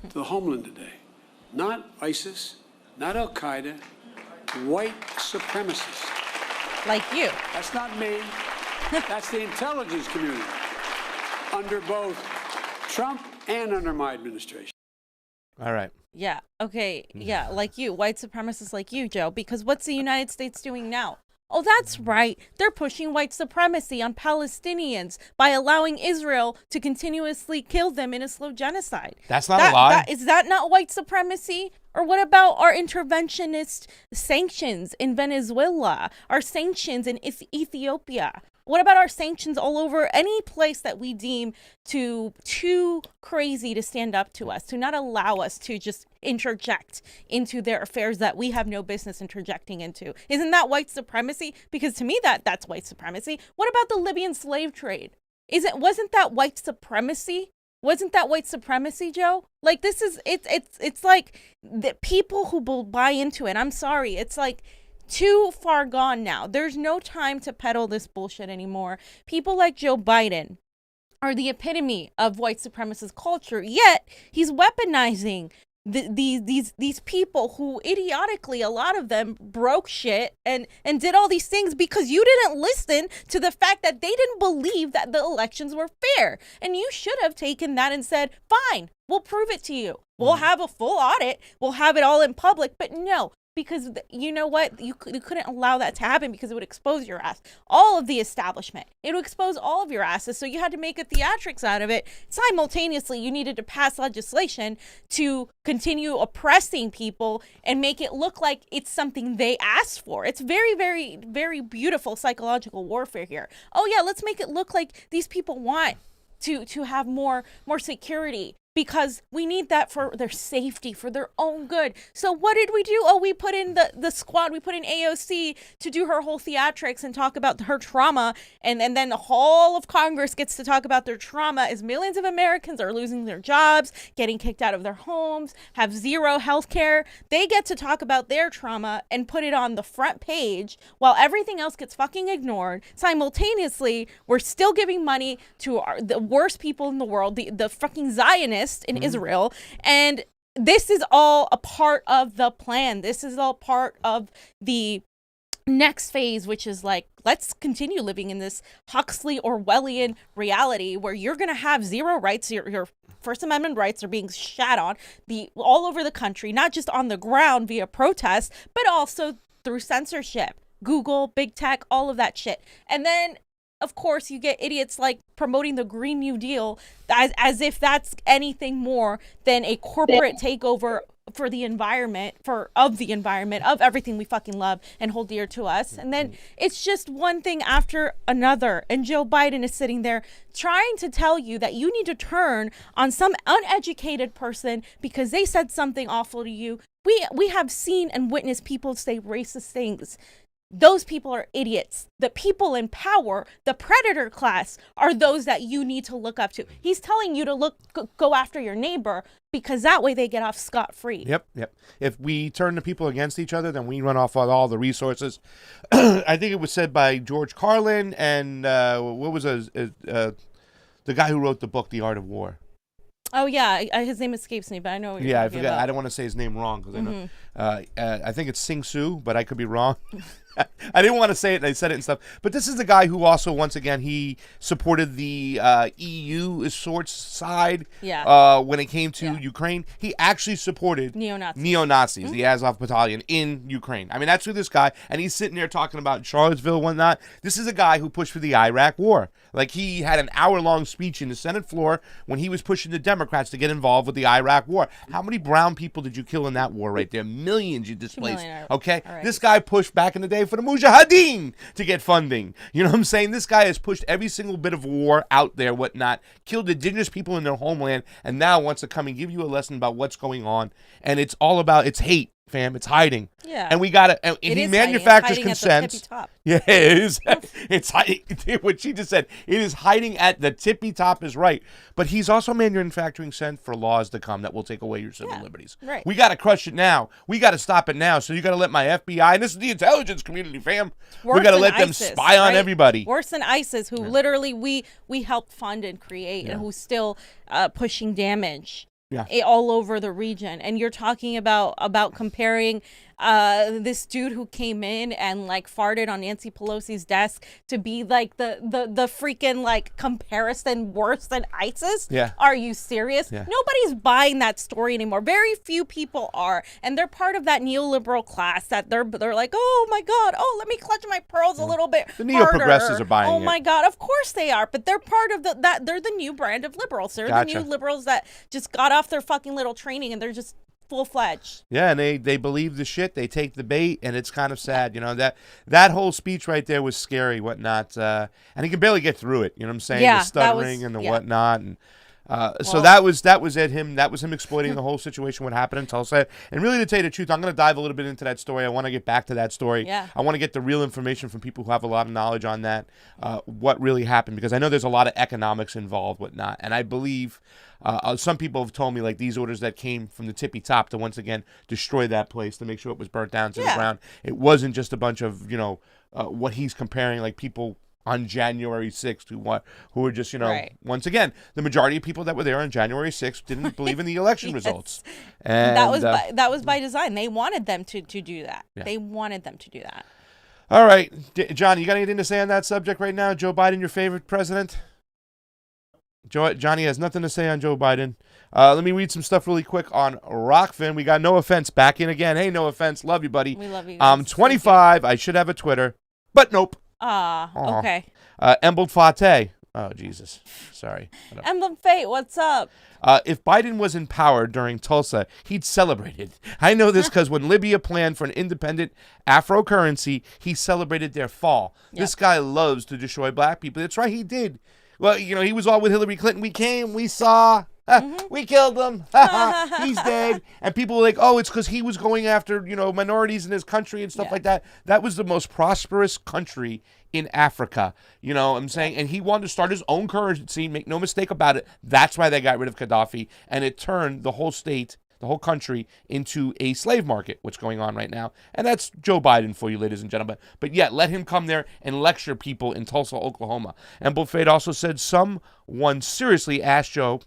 to the homeland today. Not ISIS, not Al-Qaeda, white supremacists. Like you. That's not me. That's the intelligence community under both Trump and under my administration. All right. Yeah. Okay. Yeah. Like you, white supremacists like you, Joe, because what's the United States doing now? Oh, that's right. They're pushing white supremacy on Palestinians by allowing Israel to continuously kill them in a slow genocide. That's not a lie. Is that not white supremacy? Or what about our interventionist sanctions in Venezuela, our sanctions in Ethiopia? What about our sanctions all over any place that we deem too crazy to stand up to us, to not allow us to just interject into their affairs that we have no business interjecting into? Isn't that white supremacy? Because to me, that's white supremacy. What about the Libyan slave trade? Wasn't that white supremacy? Wasn't that white supremacy, Joe? Like, this is, it's like the people who will buy into it. I'm sorry. It's like too far gone now. There's no time to peddle this bullshit anymore. People like Joe Biden are the epitome of white supremacist culture, yet he's weaponizing these people who idiotically, a lot of them broke shit and did all these things because you didn't listen to the fact that they didn't believe that the elections were fair. And you should have taken that and said, fine, we'll prove it to you. We'll have a full audit. We'll have it all in public. But no, because you know what? You couldn't allow that to happen because it would expose your ass. All of the establishment. It would expose all of your asses. So you had to make a theatrics out of it. Simultaneously, you needed to pass legislation to continue oppressing people and make it look like it's something they asked for. It's very, very, very beautiful psychological warfare here. Oh yeah, let's make it look like these people want to have more security because we need that for their safety, for their own good. So what did we do? Oh, we put in the squad, we put in AOC to do her whole theatrics and talk about her trauma, and then the whole of Congress gets to talk about their trauma as millions of Americans are losing their jobs, getting kicked out of their homes, have zero health care. They get to talk about their trauma and put it on the front page while everything else gets fucking ignored. Simultaneously, we're still giving money to the worst people in the world, the fucking Zionists in Israel, and this is all a part of the plan. This is all part of the next phase, which is like, let's continue living in this Huxley Orwellian reality where you're gonna have zero rights. Your First Amendment rights are being shat on all over the country, not just on the ground via protest, but also through censorship, Google, big tech, all of that shit. And then of course, you get idiots like promoting the Green New Deal as if that's anything more than a corporate takeover for the environment, of everything we fucking love and hold dear to us. And then it's just one thing after another. And Joe Biden is sitting there trying to tell you that you need to turn on some uneducated person because they said something awful to you. We have seen and witnessed people say racist things. Those people are idiots. The people in power, the predator class, are those that you need to look up to. He's telling you to go after your neighbor because that way they get off scot-free. Yep. If we turn the people against each other, then we run off on all the resources. I think it was said by George Carlin and what was the guy who wrote the book, The Art of War. Oh, yeah. His name escapes me, but I know what you're I talking forgot. about. I don't want to say his name wrong because I know. I think it's Sing Su, but I could be wrong. I didn't want to say it, and I said it and stuff. But this is the guy who also, once again, he supported the EU sorts side when it came to Ukraine. He actually supported neo-Nazis, the Azov Battalion in Ukraine. I mean, that's who this guy, and he's sitting there talking about Charlottesville and whatnot. This is a guy who pushed for the Iraq War. Like, he had an hour-long speech in the Senate floor when he was pushing the Democrats to get involved with the Iraq War. How many brown people did you kill in that war right there? Millions you displaced. Okay? Right. This guy pushed back in the day for the Mujahideen to get funding. You know what I'm saying? This guy has pushed every single bit of war out there, whatnot, killed indigenous people in their homeland, and now wants to come and give you a lesson about what's going on. And it's all about, it's hate. Fam, it's hiding. Yeah. And we gotta, and he manufactures consent. Yeah, it is. It's hiding. What she just said, it is hiding at the tippy top is right. But he's also manufacturing consent for laws to come that will take away your civil liberties. Right. We gotta crush it now. We gotta stop it now. So you gotta let my FBI, and this is the intelligence community, fam. We gotta let them spy on everybody. Worse than ISIS, who literally we helped fund and create, and who's still pushing damage. All over the region. And you're talking about comparing this dude who came in and like farted on Nancy Pelosi's desk to be like the freaking like comparison worse than ISIS. Are you serious? Nobody's buying that story anymore. Very few people are, and they're part of that neoliberal class that they're like, oh my god, oh, let me clutch my pearls a little bit the neo-progressives are buying my god, of course they are, but they're part of they're the new brand of liberals. They're the new liberals that just got off their fucking little training and they're just full-fledged. Yeah, and they believe the shit. They take the bait, and it's kind of sad. You know, that whole speech right there was scary, whatnot. And he can barely get through it. You know what I'm saying? The stuttering and the whatnot. And so that was him. That was him exploiting the whole situation, what happened in Tulsa. And really, to tell you the truth, I'm going to dive a little bit into that story. I want to get back to that story. I want to get the real information from people who have a lot of knowledge on that, what really happened, because I know there's a lot of economics involved, whatnot. And I believe some people have told me, like, these orders that came from the tippy top to once again destroy that place, to make sure it was burnt down to the ground. It wasn't just a bunch of, what he's comparing, like people on January 6th who were just, once again, the majority of people that were there on January 6th didn't believe in the election results. And that was by design. They wanted them to do that. They wanted them to do that. All right. John, you got anything to say on that subject right now? Joe Biden, your favorite president? Johnny has nothing to say on Joe Biden. Let me read some stuff really quick on Rokfin. We got No Offense back in again. Hey, No Offense. Love you, buddy. We love you. I'm 25. I should have a Twitter. But nope. Okay. Embled Fate. Oh, Jesus. Sorry. Emblem Fate, what's up? If Biden was in power during Tulsa, he'd celebrate it. I know this because when Libya planned for an independent Afro currency, he celebrated their fall. This guy loves to destroy black people. That's right, he did. Well, he was all with Hillary Clinton. We came, we saw, We killed him. He's dead. And people were like, oh, it's because he was going after, minorities in his country and stuff like that. That was the most prosperous country in Africa. You know what I'm saying? And he wanted to start his own currency, make no mistake about it. That's why they got rid of Gaddafi. And it turned the whole state, the whole country, into a slave market, what's going on right now. And that's Joe Biden for you, ladies and gentlemen. But yet, let him come there and lecture people in Tulsa, Oklahoma. And Buffet also said someone seriously asked Joe,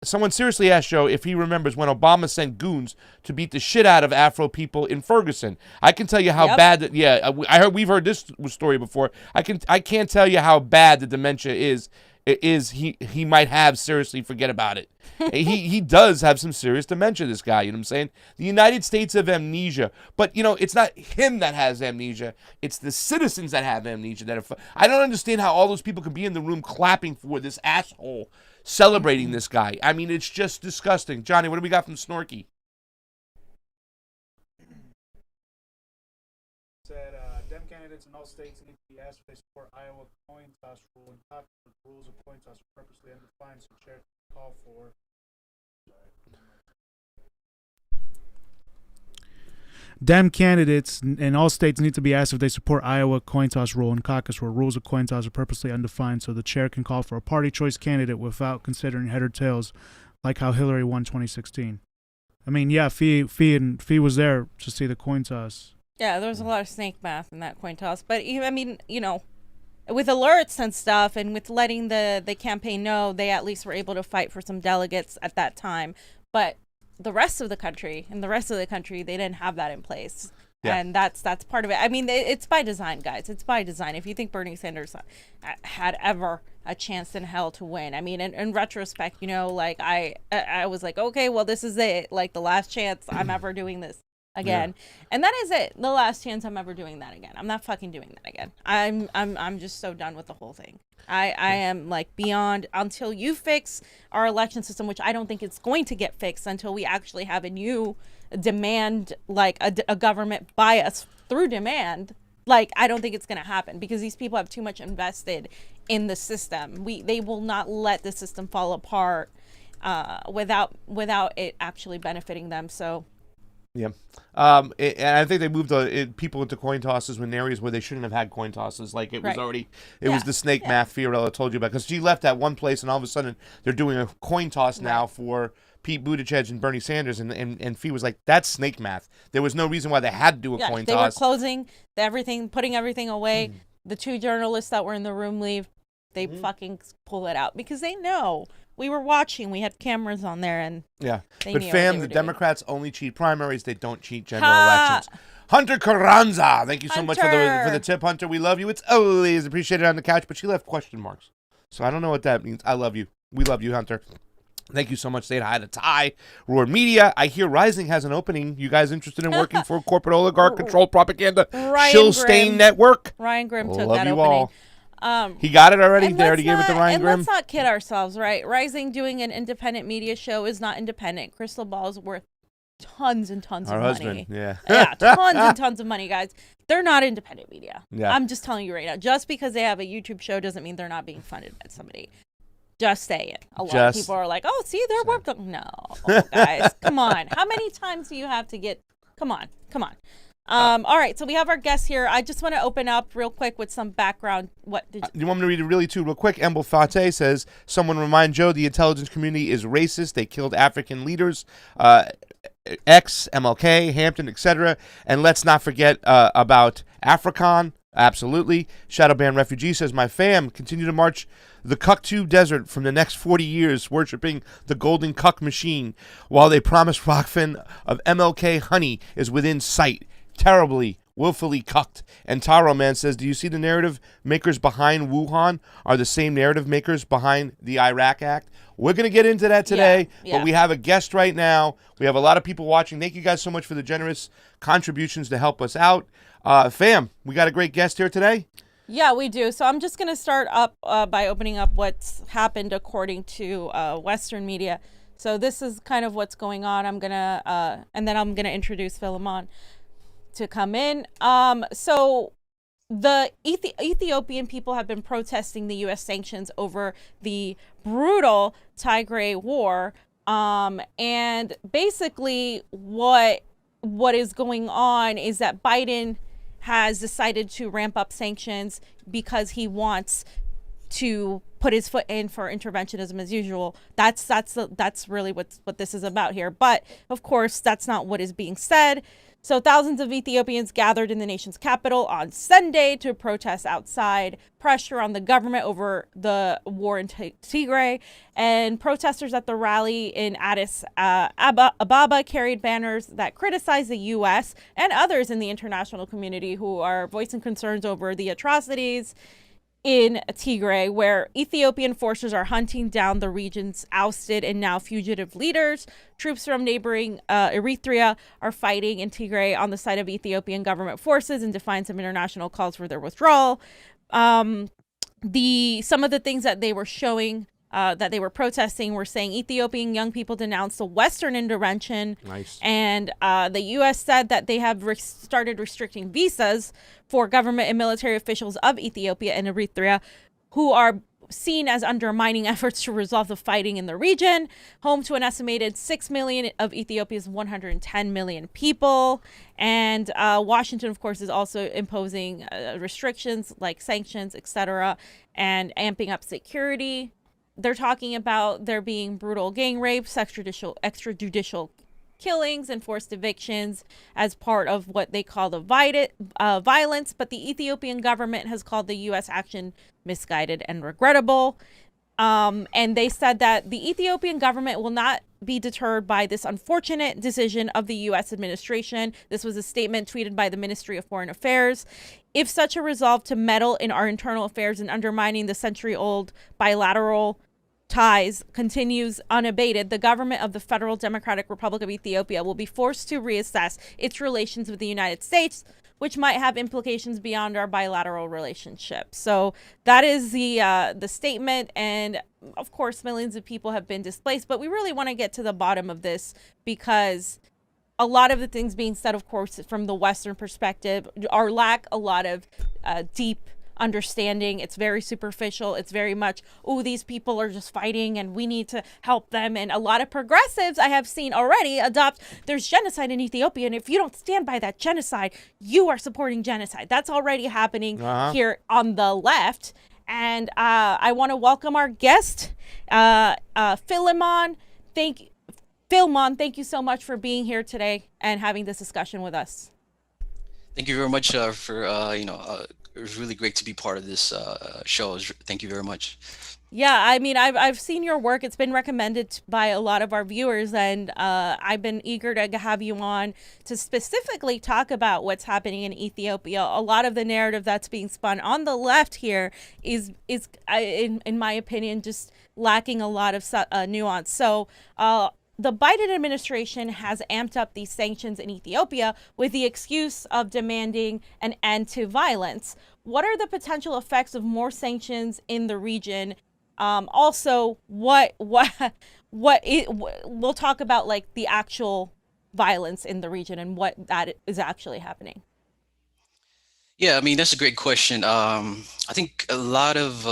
someone seriously asked Joe if he remembers when Obama sent goons to beat the shit out of Afro people in Ferguson. I can tell you how bad that. Yeah, we've heard this story before. I can't tell you how bad the dementia is. He might have seriously forget about it. he does have some serious dementia, this guy, you know what I'm saying? The United States have amnesia, but it's not him that has amnesia, it's the citizens that have amnesia. I don't understand how all those people can be in the room clapping for this asshole, celebrating this guy. I mean, it's just disgusting. Johnny, what do we got from Snorky? Said Dem candidates in all states need to be asked if they support Iowa coin toss rule and top the rules of coin toss are purposely undefined, so chair call for. Dem candidates in all states need to be asked if they support Iowa coin toss rule and caucus where rules of coin toss are purposely undefined, so the chair can call for a party choice candidate without considering head or tails, like how Hillary won 2016. I mean, yeah, Fee was there to see the coin toss. Yeah, there was a lot of snake math in that coin toss. But, I mean, with alerts and stuff and with letting the campaign know, they at least were able to fight for some delegates at that time. But the rest of the country, they didn't have that in place. Yeah. And that's part of it. I mean, it's by design, guys. It's by design. If you think Bernie Sanders had ever a chance in hell to win, I mean, in retrospect, I was like, okay, well, this is it. Like, the last chance I'm ever doing this again. Yeah. And that is it. The last chance I'm ever doing that again. I'm not fucking doing that again. I'm just so done with the whole thing. I am like beyond, until you fix our election system, which I don't think it's going to get fixed until we actually have a new demand, like a government by us through demand. Like, I don't think it's going to happen because these people have too much invested in the system. They will not let the system fall apart without it actually benefiting them. So. Yeah. And I think they moved people into coin tosses in areas where they shouldn't have had coin tosses. Like, it was already, it was the snake math Fiorella told you about. Because she left at one place and all of a sudden they're doing a coin toss now for Pete Buttigieg and Bernie Sanders. And Fee was like, that's snake math. There was no reason why they had to do a coin toss. They were closing everything, putting everything away. The two journalists that were in the room leave. They fucking pull it out because they know. We were watching. We had cameras on there, and but fam, the Democrats only cheat primaries. They don't cheat general elections. Hunter Carranza, thank you so much for the tip, Hunter. We love you. It's always appreciated on the couch, but she left question marks, so I don't know what that means. I love you. We love you, Hunter. Thank you so much. Say hi to Ty. Roar Media. I hear Rising has an opening. You guys interested in working for a corporate oligarch controlled propaganda shill stain network? Ryan Grimm took love that you opening. All. He got it already. They already gave it to Ryan Grimm. Let's not kid ourselves, right? Rising doing an independent media show is not independent. Crystal Ball is worth tons and tons of money. Yeah, tons and tons of money, guys. They're not independent media. Yeah. I'm just telling you right now. Just because they have a YouTube show doesn't mean they're not being funded by somebody. Just say it. A lot of people are like, oh, see, they're worth it. No, guys, come on. How many times do you have to get? Come on. All right, so we have our guests here. I just want to open up real quick with some background. What did you want me to read it really too real quick? Emble Fate says, someone remind Joe the intelligence community is racist. They killed African leaders, X, MLK, Hampton, etc. And let's not forget about Afrikaan. Absolutely. Shadowban Refugee says, my fam continue to march the Cuckoo Desert from the next 40 years, worshiping the golden cuck machine, while they promise Rokfin of MLK honey is within sight. Terribly, willfully cucked. And Taro Man says, do you see the narrative makers behind Wuhan are the same narrative makers behind the Iraq Act? We're going to get into that today, but we have a guest right now. We have a lot of people watching. Thank you guys so much for the generous contributions to help us out. Fam, we got a great guest here today. Yeah, we do. So I'm just going to start up by opening up what's happened according to Western media. So this is kind of what's going on. I'm going to, and then I'm going to introduce Filmom to come in. So the Ethiopian people have been protesting the U.S. sanctions over the brutal Tigray war. And basically what is going on is that Biden has decided to ramp up sanctions because he wants to put his foot in for interventionism as usual. That's really what this is about here. But of course, that's not what is being said. So thousands of Ethiopians gathered in the nation's capital on Sunday to protest outside, pressure on the government over the war in Tigray. And protesters at the rally in Addis Ababa carried banners that criticized the U.S. and others in the international community who are voicing concerns over the atrocities in Tigray, where Ethiopian forces are hunting down the region's ousted and now fugitive leaders. Troops from neighboring Eritrea are fighting in Tigray on the side of Ethiopian government forces in defiance of international calls for their withdrawal. Some of the things that they were showing, that they were protesting, were saying Ethiopian young people denounced the Western intervention. Nice. And the U.S. said that they have started restricting visas for government and military officials of Ethiopia and Eritrea who are seen as undermining efforts to resolve the fighting in the region, home to an estimated 6 million of Ethiopia's 110 million people. And Washington, of course, is also imposing restrictions like sanctions, etc., and amping up security. They're talking about there being brutal gang rapes, extrajudicial killings, and forced evictions as part of what they call the violence. But the Ethiopian government has called the U.S. action misguided and regrettable. And they said that the Ethiopian government will not be deterred by this unfortunate decision of the U.S. administration. This was a statement tweeted by the Ministry of Foreign Affairs. If such a resolve to meddle in our internal affairs and undermining the century-old bilateral ties continues unabated, the government of the Federal Democratic Republic of Ethiopia will be forced to reassess its relations with the United States, which might have implications beyond our bilateral relationship. So that is the statement. And of course, millions of people have been displaced. But we really want to get to the bottom of this, because a lot of the things being said, of course, from the Western perspective, lack a lot of deep understanding. It's very superficial. It's very much, oh, these people are just fighting and we need to help them. And a lot of progressives I have seen already adopt, there's genocide in Ethiopia, and if you don't stand by that genocide, you are supporting genocide. That's already happening here on the left. And I want to welcome our guest, Filmom. Filmom, thank you so much for being here today and having this discussion with us. Thank you very much for it was really great to be part of this show. Thank you very much. Yeah, I mean, I've seen your work. It's been recommended by a lot of our viewers, and I've been eager to have you on to specifically talk about what's happening in Ethiopia. A lot of the narrative that's being spun on the left here is in my opinion, just lacking a lot of nuance. So, the Biden administration has amped up these sanctions in Ethiopia with the excuse of demanding an end to violence. What are the potential effects of more sanctions in the region? Also, we'll talk about like the actual violence in the region and what that is actually happening. Yeah, I mean, that's a great question. I think a lot of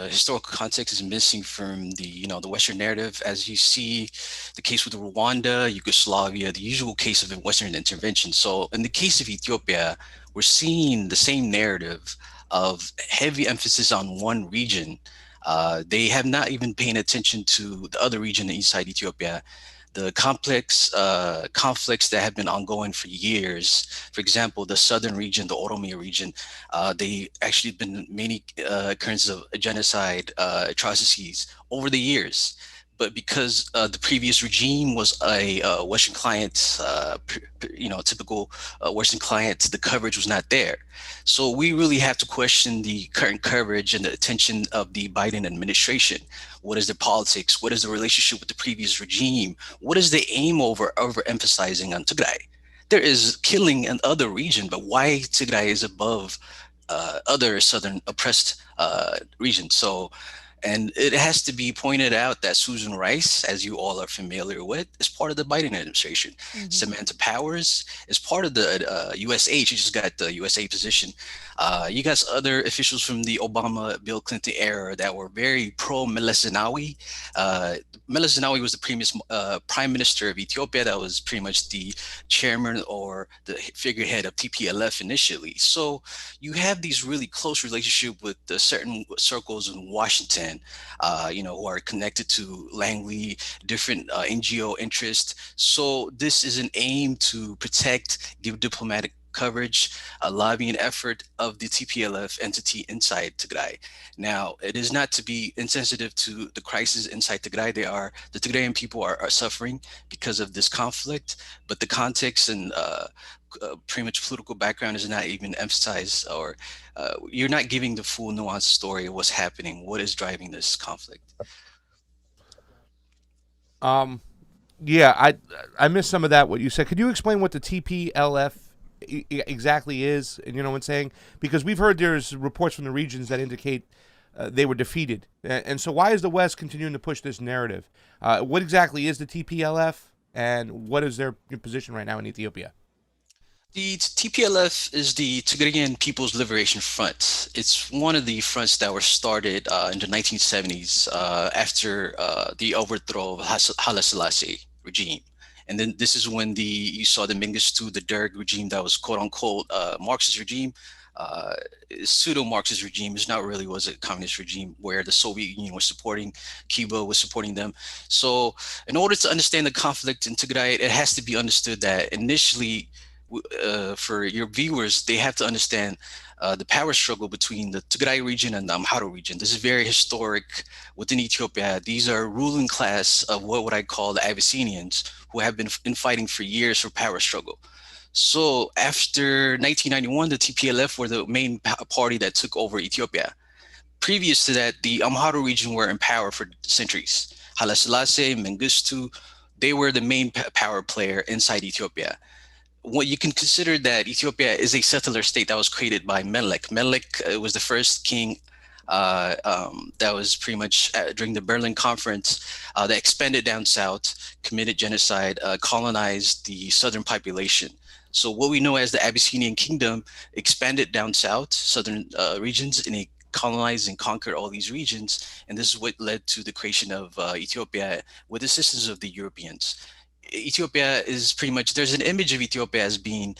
historical context is missing from the Western narrative. As you see the case with Rwanda, Yugoslavia, the usual case of Western intervention. So in the case of Ethiopia, we're seeing the same narrative of heavy emphasis on one region. They have not even paying attention to the other region inside Ethiopia. The complex conflicts that have been ongoing for years. For example, the southern region, the Oromia region, they actually been many occurrences of genocide atrocities over the years. But because the previous regime was a Western client, typical Western client, the coverage was not there. So we really have to question the current coverage and the attention of the Biden administration. What is their politics? What is the relationship with the previous regime? What is the aim overemphasizing on Tigray? There is killing in other regions, but why Tigray is above other southern oppressed regions? So And it has to be pointed out that Susan Rice, as you all are familiar with, is part of the Biden administration. Samantha Powers is part of the USAID. She just got the USAID position. You got other officials from the Obama, Bill Clinton era that were very pro-Meles Zenawi. Meles Zenawi was the previous prime minister of Ethiopia. That was pretty much the chairman or the figurehead of TPLF initially. So you have these really close relationship with certain circles in Washington, who are connected to Langley, different NGO interests. So this is an aim to protect, give diplomatic coverage, a lobbying effort of the TPLF entity inside Tigray. Now, it is not to be insensitive to the crisis inside Tigray. The Tigrayan people are suffering because of this conflict, but the context and pretty much political background is not even emphasized, or you're not giving the full nuanced story of what's happening, what is driving this conflict. Yeah, I missed some of that. What you said. Could you explain what the TPLF exactly is? And you know what I'm saying? Because we've heard there's reports from the regions that indicate they were defeated, and so why is the West continuing to push this narrative? What exactly is the TPLF, and what is their position right now in Ethiopia? The TPLF is the Tigrayan People's Liberation Front. It's one of the fronts that were started in the 1970s after the overthrow of Haile Selassie regime. And then this is when you saw the Mengistu, the Derg regime that was quote unquote Marxist regime. Pseudo-Marxist regime is not really was a communist regime where the Soviet Union was supporting, Cuba was supporting them. So in order to understand the conflict in Tigray, it has to be understood that initially, for your viewers, they have to understand the power struggle between the Tigray region and the Amhara region. This is very historic within Ethiopia. These are ruling class of what I call the Abyssinians, who have been fighting for years for power struggle. So after 1991, the TPLF were the main party that took over Ethiopia. Previous to that, the Amhara region were in power for centuries. Haile Selassie, Mengistu, they were the main power player inside Ethiopia. What you can consider that Ethiopia is a settler state that was created by Menelik. Menelik was the first king that was pretty much during the Berlin Conference that expanded down south, committed genocide, colonized the southern population. So what we know as the Abyssinian Kingdom expanded down south, southern regions, and it colonized and conquered all these regions. And this is what led to the creation of Ethiopia with the assistance of the Europeans. Ethiopia is pretty much, there's an image of Ethiopia as being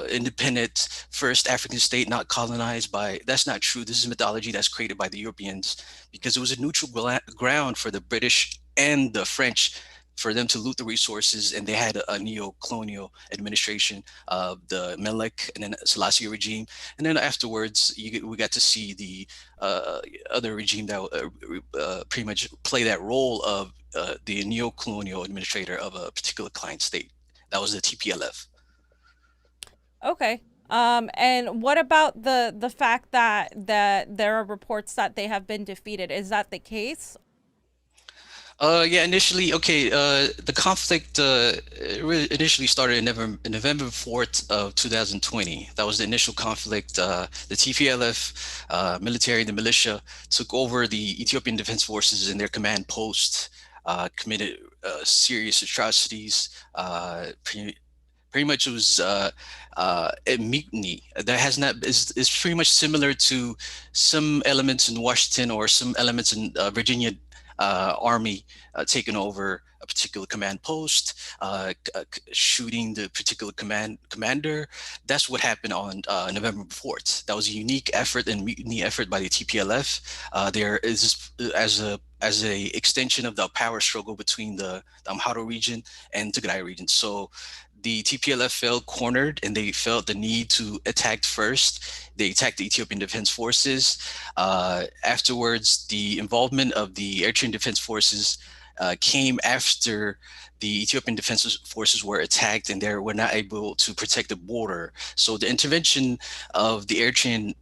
independent, first African state, not colonized by, that's not true. This is mythology that's created by the Europeans because it was a neutral ground for the British and the French for them to loot the resources, and they had a neo-colonial administration of the Menelik and then Selassie regime. And then afterwards, we got to see the other regime that pretty much play that role of the neo-colonial administrator of a particular client state. That was the TPLF. Okay. And what about the fact that there are reports that they have been defeated? Is that the case? Yeah, initially, okay, the conflict initially started in November 4th of 2020. That was the initial conflict. The TPLF military, the militia, took over the Ethiopian Defense Forces in their command post, committed serious atrocities. Pretty much it was a mutiny that has not is pretty much similar to some elements in Washington or some elements in Virginia army taking over a particular command post, shooting the particular commander. That's what happened on November 4th. That was a unique effort and mutiny effort by the TPLF. There is as a extension of the power struggle between the Amhara region and Tigray region. So the TPLF felt cornered and they felt the need to attack first. They attacked the Ethiopian Defense Forces. Afterwards, the involvement of the Eritrean Defense Forces came after the Ethiopian Defense Forces were attacked and they were not able to protect the border. So the intervention of the Eritrean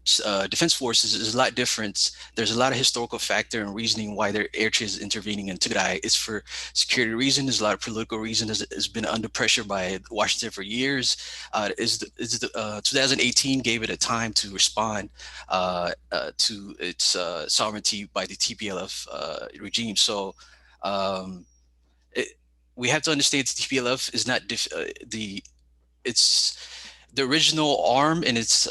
Defense Forces is a lot different. There's a lot of historical factor and reasoning why Eritrea is intervening in Tigray. It's for security reasons. There's a lot of political reasons. It's been under pressure by Washington for years. 2018 gave it a time to respond to its sovereignty by the TPLF regime. So it, we have to understand the TPLF is not the original arm in its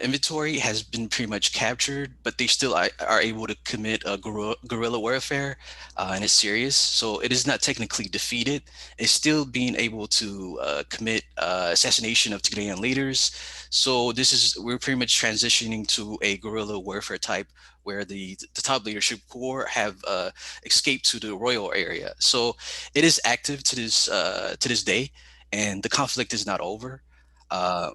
inventory has been pretty much captured, but they still are able to commit a guerrilla warfare, and it's serious. So it is not technically defeated. It's still being able to commit assassination of Tigrayan leaders. So we're pretty much transitioning to a guerrilla warfare type where the top leadership core have escaped to the royal area. So it is active to this day, and the conflict is not over. Yeah.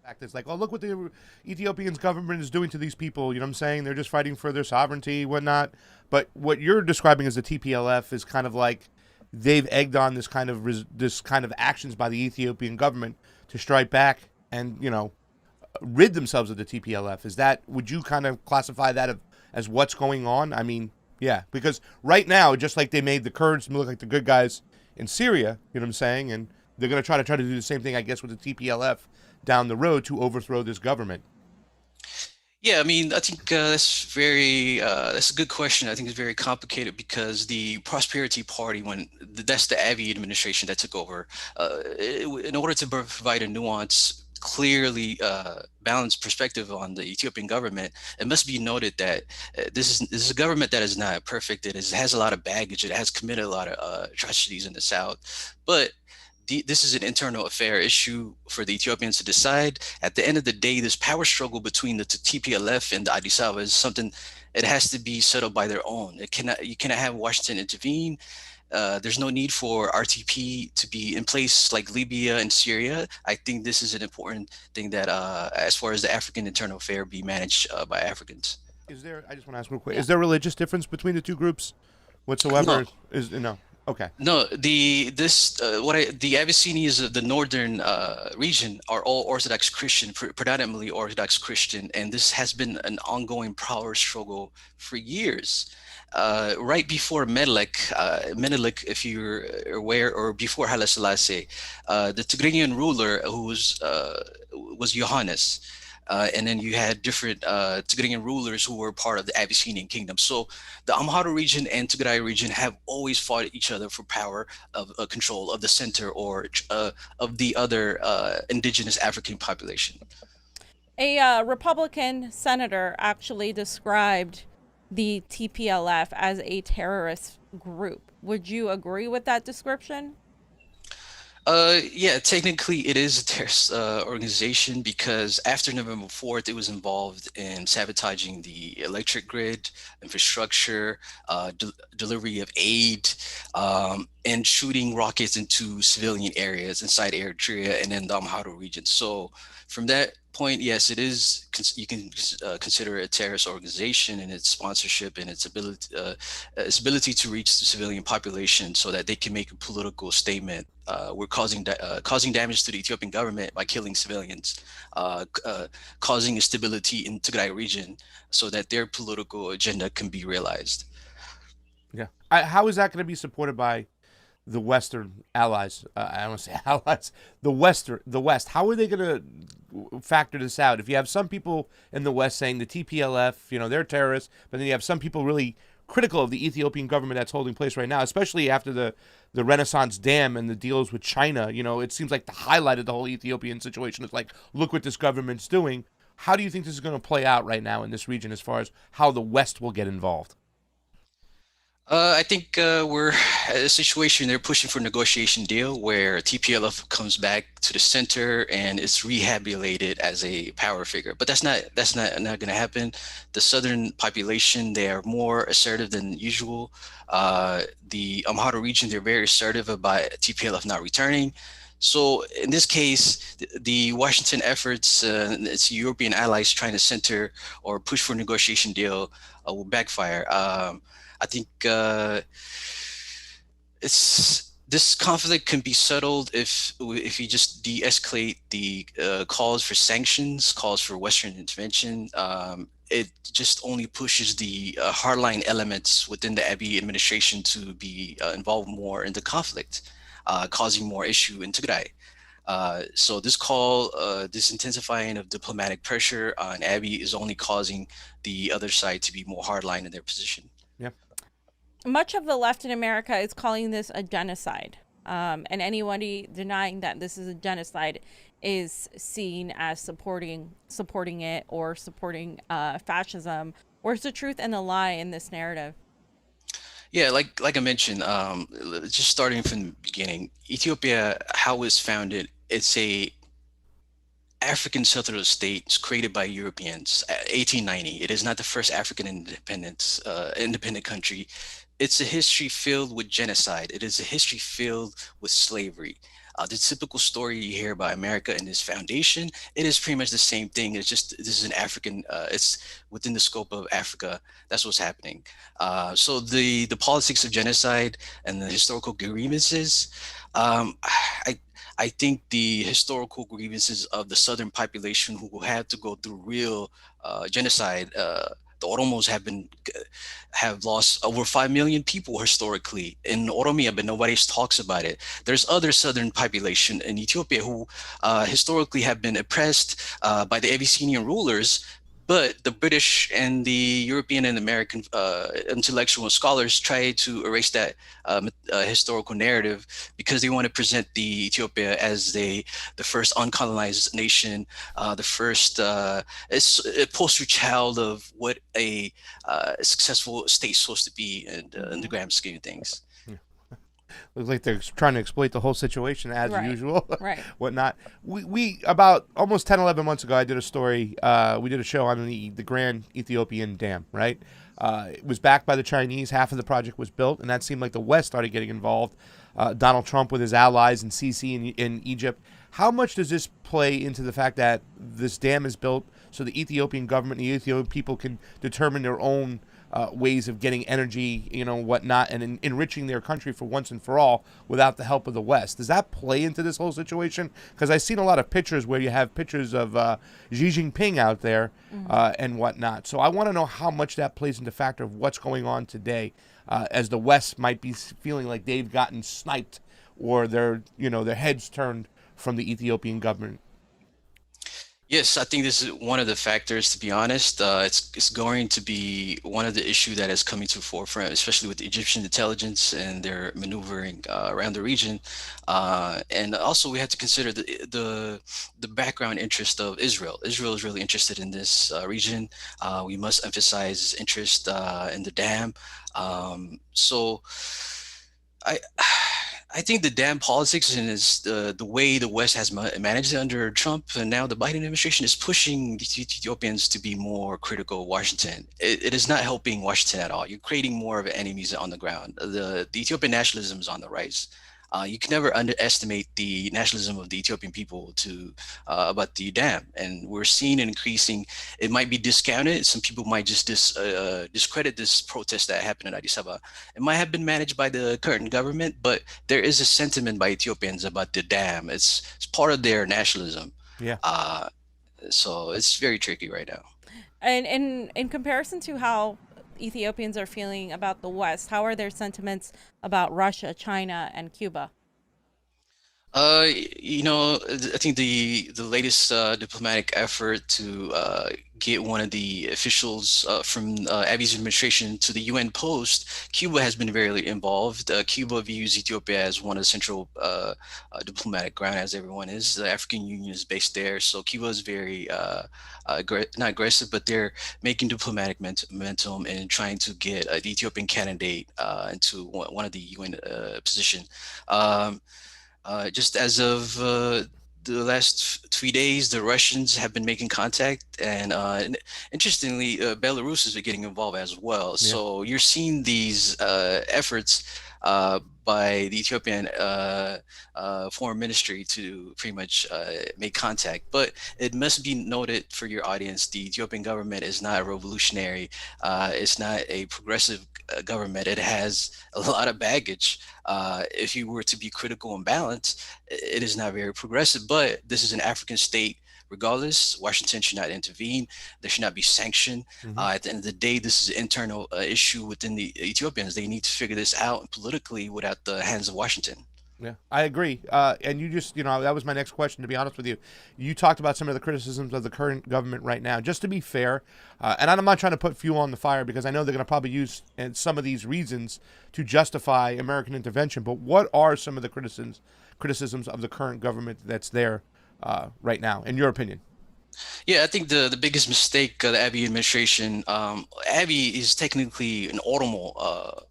Fact is like, oh, look what the Ethiopian government is doing to these people. You know what I'm saying? They're just fighting for their sovereignty, whatnot. But what you're describing as the TPLF is kind of like they've egged on this kind of actions by the Ethiopian government to strike back and rid themselves of the TPLF. Would you kind of classify that as what's going on? I mean, yeah, because right now, just like they made the Kurds look like the good guys in Syria, you know what I'm saying, and they're going to try to do the same thing, I guess, with the TPLF down the road to overthrow this government. Yeah, I mean, I think that's a good question. I think it's very complicated because the Prosperity Party, that's the Abiy administration that took over, in order to provide a nuance, clearly balanced perspective on the Ethiopian government, it must be noted that this is a government that is not perfect. It has a lot of baggage. It has committed a lot of atrocities in the South, but this is an internal affair issue for the Ethiopians to decide. At the end of the day, this power struggle between the TPLF and the Addis Ababa is something it has to be settled by their own. You cannot have Washington intervene. There's no need for RTP to be in place like Libya and Syria. I think this is an important thing that, as far as the African internal affair, be managed by Africans. I just want to ask real quick, is there a religious difference between the two groups whatsoever? No. Okay. No, the Abyssinians of the northern region are all Orthodox Christian, predominantly Orthodox Christian, and this has been an ongoing power struggle for years. Right before Menelik, if you're aware, or before Haile Selassie, the Tigrayan ruler who was Johannes. And then you had different Tigrayan rulers who were part of the Abyssinian kingdom. So the Amhara region and Tigray region have always fought each other for power of control of the center or of the other indigenous African population. A Republican senator actually described the TPLF as a terrorist group. Would you agree with that description? Yeah, technically it is a terrorist organization because after November 4th, it was involved in sabotaging the electric grid, infrastructure, delivery of aid, and shooting rockets into civilian areas inside Eritrea and then the Amhara region. So from that point, yes, it is. You can consider it a terrorist organization and its sponsorship and its ability to reach the civilian population so that they can make a political statement. We're causing damage to the Ethiopian government by killing civilians, causing instability in Tigray region so that their political agenda can be realized. Yeah. How is that going to be supported by the Western allies? I don't want to say allies. The West. How are they going to factor this out? If you have some people in the West saying the TPLF, they're terrorists, but then you have some people really critical of the Ethiopian government that's holding place right now, especially after the Renaissance Dam and the deals with China. It seems like the highlight of the whole Ethiopian situation is like, look what this government's doing. How do you think this is going to play out right now in this region as far as how the West will get involved? I think we're at a situation they're pushing for a negotiation deal where TPLF comes back to the center and is rehabilitated as a power figure. But that's not going to happen. The southern population, they are more assertive than usual. The Amhara region, they're very assertive about TPLF not returning. So in this case, the Washington efforts, its European allies trying to center or push for a negotiation deal will backfire. I think this conflict can be settled if you just de-escalate the calls for sanctions, calls for Western intervention. It just only pushes the hardline elements within the Abiy administration to be involved more in the conflict, causing more issue in Tigray. So this call, this intensifying of diplomatic pressure on Abiy is only causing the other side to be more hardline in their position. Yeah. Much of the left in America is calling this a genocide. And anybody denying that this is a genocide is seen as supporting it or supporting fascism. Where's the truth and the lie in this narrative? Yeah, like I mentioned, just starting from the beginning, Ethiopia, how it's founded, it's a African settler state created by Europeans, 1890. It is not the first African independent country. It's a history filled with genocide. It is a history filled with slavery. The typical story you hear about America and its foundation, it is pretty much the same thing. It's just this is an African. It's within the scope of Africa. That's what's happening. So the politics of genocide and the historical grievances. I think the historical grievances of the southern population who had to go through real genocide. The Oromos have lost over 5 million people historically in Oromia, but nobody talks about it. There's other southern population in Ethiopia who historically have been oppressed by the Abyssinian rulers, but the British and the European and American intellectual scholars try to erase that historical narrative because they want to present the Ethiopia as the first uncolonized nation, the first it's a poster child of what a successful state's supposed to be in the grand scheme of things. Looks like they're trying to exploit the whole situation as usual. Right. Whatnot. We about almost 10, 11 months ago, I did a story. We did a show on the Grand Ethiopian Dam, right? It was backed by the Chinese. Half of the project was built, and that seemed like the West started getting involved. Donald Trump with his allies and Sisi in Egypt. How much does this play into the fact that this dam is built so the Ethiopian government and the Ethiopian people can determine their own ways of getting energy, whatnot, and enriching their country for once and for all without the help of the West? Does that play into this whole situation? Because I've seen a lot of pictures where you have pictures of Xi Jinping out there and whatnot. So I want to know how much that plays into factor of what's going on today, as the West might be feeling like they've gotten sniped or their heads turned from the Ethiopian government. Yes, I think this is one of the factors, to be honest. It's going to be one of the issues that is coming to the forefront, especially with Egyptian intelligence and their maneuvering around the region. And also we have to consider the background interest of Israel. Israel is really interested in this region. We must emphasize interest in the dam. So I think the dam politics and is the way the West has managed it under Trump and now the Biden administration is pushing the Ethiopians to be more critical of Washington. It is not helping Washington at all. You're creating more of enemies on the ground. The Ethiopian nationalism is on the rise. You can never underestimate the nationalism of the Ethiopian people about the dam, and we're seeing an increasing. It might be discounted. Some people might just discredit this protest that happened in Addis Ababa. It might have been managed by the current government, but there is a sentiment by Ethiopians about the dam. It's part of their nationalism. Yeah. So it's very tricky right now. And in comparison to how Ethiopians are feeling about the West, how are their sentiments about Russia, China, and Cuba? I think the latest diplomatic effort to get one of the officials from Abiy's administration to the UN post, Cuba has been very involved. Cuba views Ethiopia as one of the central diplomatic ground, as everyone is. The African Union is based there, so Cuba is very not aggressive, but they're making diplomatic momentum and trying to get the Ethiopian candidate into one of the UN position. Just as of the last 3 days, the Russians have been making contact, and interestingly, Belarus is getting involved as well. Yeah. So you're seeing these efforts by the Ethiopian foreign ministry to pretty much make contact. But it must be noted for your audience, the Ethiopian government is not a revolutionary. It's not a progressive government. It has a lot of baggage. If you were to be critical and balanced, it is not very progressive. But this is an African state. Regardless, Washington should not intervene. There should not be sanction. At the end of the day, this is an internal issue within the Ethiopians. They need to figure this out politically without the hands of Washington. Yeah, I agree. And you just, that was my next question, to be honest with you. You talked about some of the criticisms of the current government right now. Just to be fair, and I'm not trying to put fuel on the fire because I know they're going to probably use some of these reasons to justify American intervention. But what are some of the criticisms of the current government that's there right now, in your opinion? Yeah, I think the biggest mistake of the Abiy administration, Abiy is technically an Oromo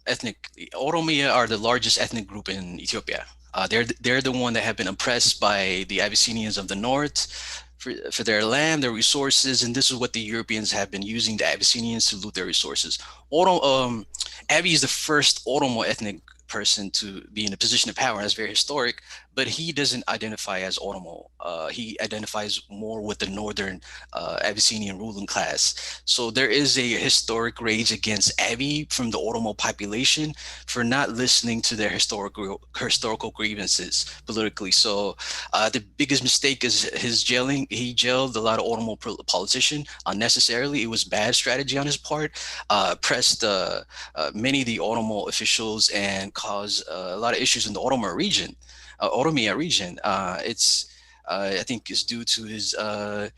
ethnic. Oromia are the largest ethnic group in Ethiopia. They're the one that have been oppressed by the Abyssinians of the north for their land, their resources, and this is what the Europeans have been using the Abyssinians to loot their resources. Abiy is the first Oromo ethnic person to be in a position of power, and that's very historic, but he doesn't identify as Oromo. He identifies more with the northern Abyssinian ruling class. So there is a historic rage against Abiy from the Oromo population for not listening to their historical grievances politically. So the biggest mistake is his jailing. He jailed a lot of Oromo politicians unnecessarily. It was bad strategy on his part. Pressed many of the Oromo officials and caused a lot of issues in the Oromia region. I think it's due to his the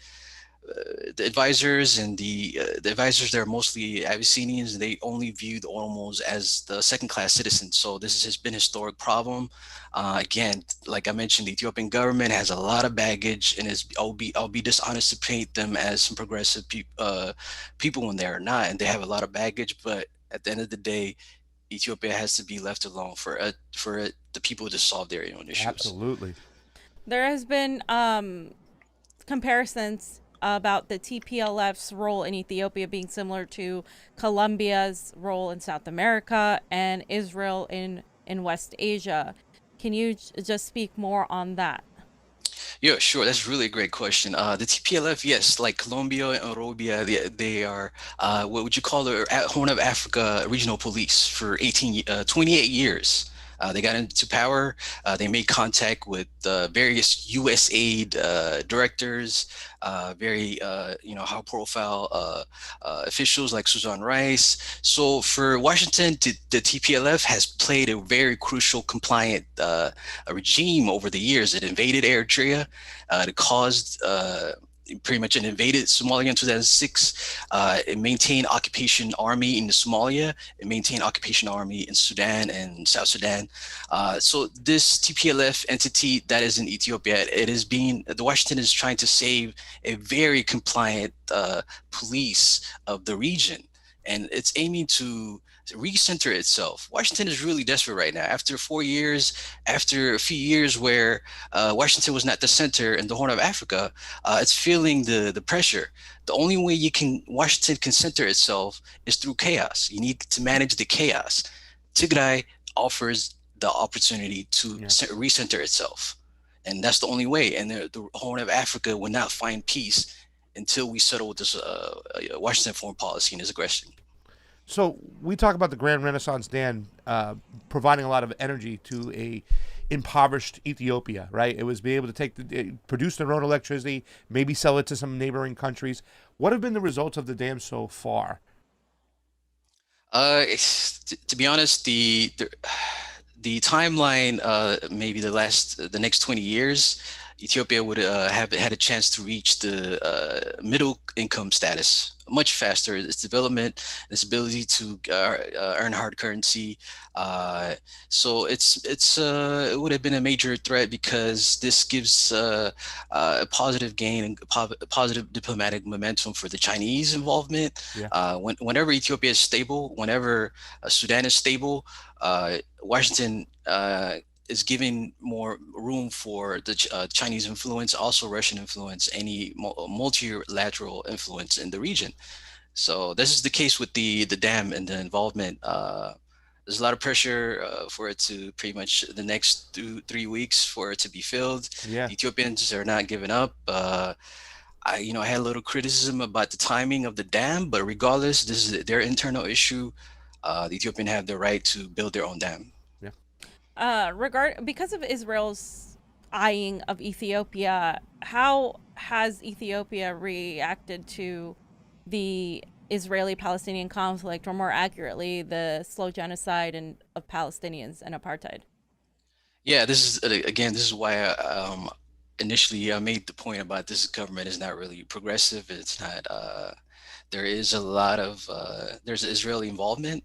advisors and the advisors. They're mostly Abyssinians. They only view the Oromos as the second-class citizens. So this has been a historic problem. Again, like I mentioned, the Ethiopian government has a lot of baggage, and I'll be dishonest to paint them as some progressive people when they're not, and they have a lot of baggage. But at the end of the day, Ethiopia has to be left alone for the people to solve their own issues. Absolutely. There has been comparisons about the TPLF's role in Ethiopia being similar to Colombia's role in South America and Israel in West Asia. Can you just speak more on that? Yeah, sure. That's really a great question. The TPLF, yes, like Colombia and Orobia, they are what would you call the Horn of Africa regional police for 28 years. They got into power. They made contact with various U.S. aid directors, very high-profile officials like Susan Rice. So for Washington, the TPLF has played a very crucial, compliant regime over the years. It invaded Eritrea. It caused pretty much invaded Somalia in 2006. It maintained occupation army in Somalia. It maintained occupation army in Sudan and South Sudan. So this TPLF entity that is in Ethiopia, the Washington is trying to save a very compliant police of the region. And it's aiming to recenter itself. Washington is really desperate right now. After a few years where Washington was not the center in the Horn of Africa, it's feeling the pressure. The only way Washington can center itself is through chaos. You need to manage the chaos. Tigray offers the opportunity to recenter itself. And that's the only way. And the Horn of Africa will not find peace until we settle with this Washington foreign policy and his aggression. So we talk about the Grand Renaissance Dam providing a lot of energy to a impoverished Ethiopia, right? It was be able to produce their own electricity, maybe sell it to some neighboring countries. What have been the results of the dam so far? To be honest, the timeline, maybe the next 20 years, Ethiopia would have had a chance to reach the middle income status much faster. Its development, its ability to earn hard currency. So it would have been a major threat because this gives a positive gain and positive diplomatic momentum for the Chinese involvement. Yeah. Whenever Ethiopia is stable, whenever Sudan is stable, Washington is giving more room for the Chinese influence, also Russian influence, any multilateral influence in the region. So this is the case with the dam and the involvement, there's a lot of pressure for it to pretty much the next 3 weeks for it to be filled. Yeah. The Ethiopians are not giving up. I had a little criticism about the timing of the dam, but regardless, this is their internal issue. The Ethiopian have the right to build their own dam. Because of Israel's eyeing of Ethiopia, how has Ethiopia reacted to the Israeli-Palestinian conflict, or more accurately, the slow genocide of Palestinians and apartheid? Yeah, this is why initially I made the point about this government is not really progressive. It's not. There is a lot of there's Israeli involvement.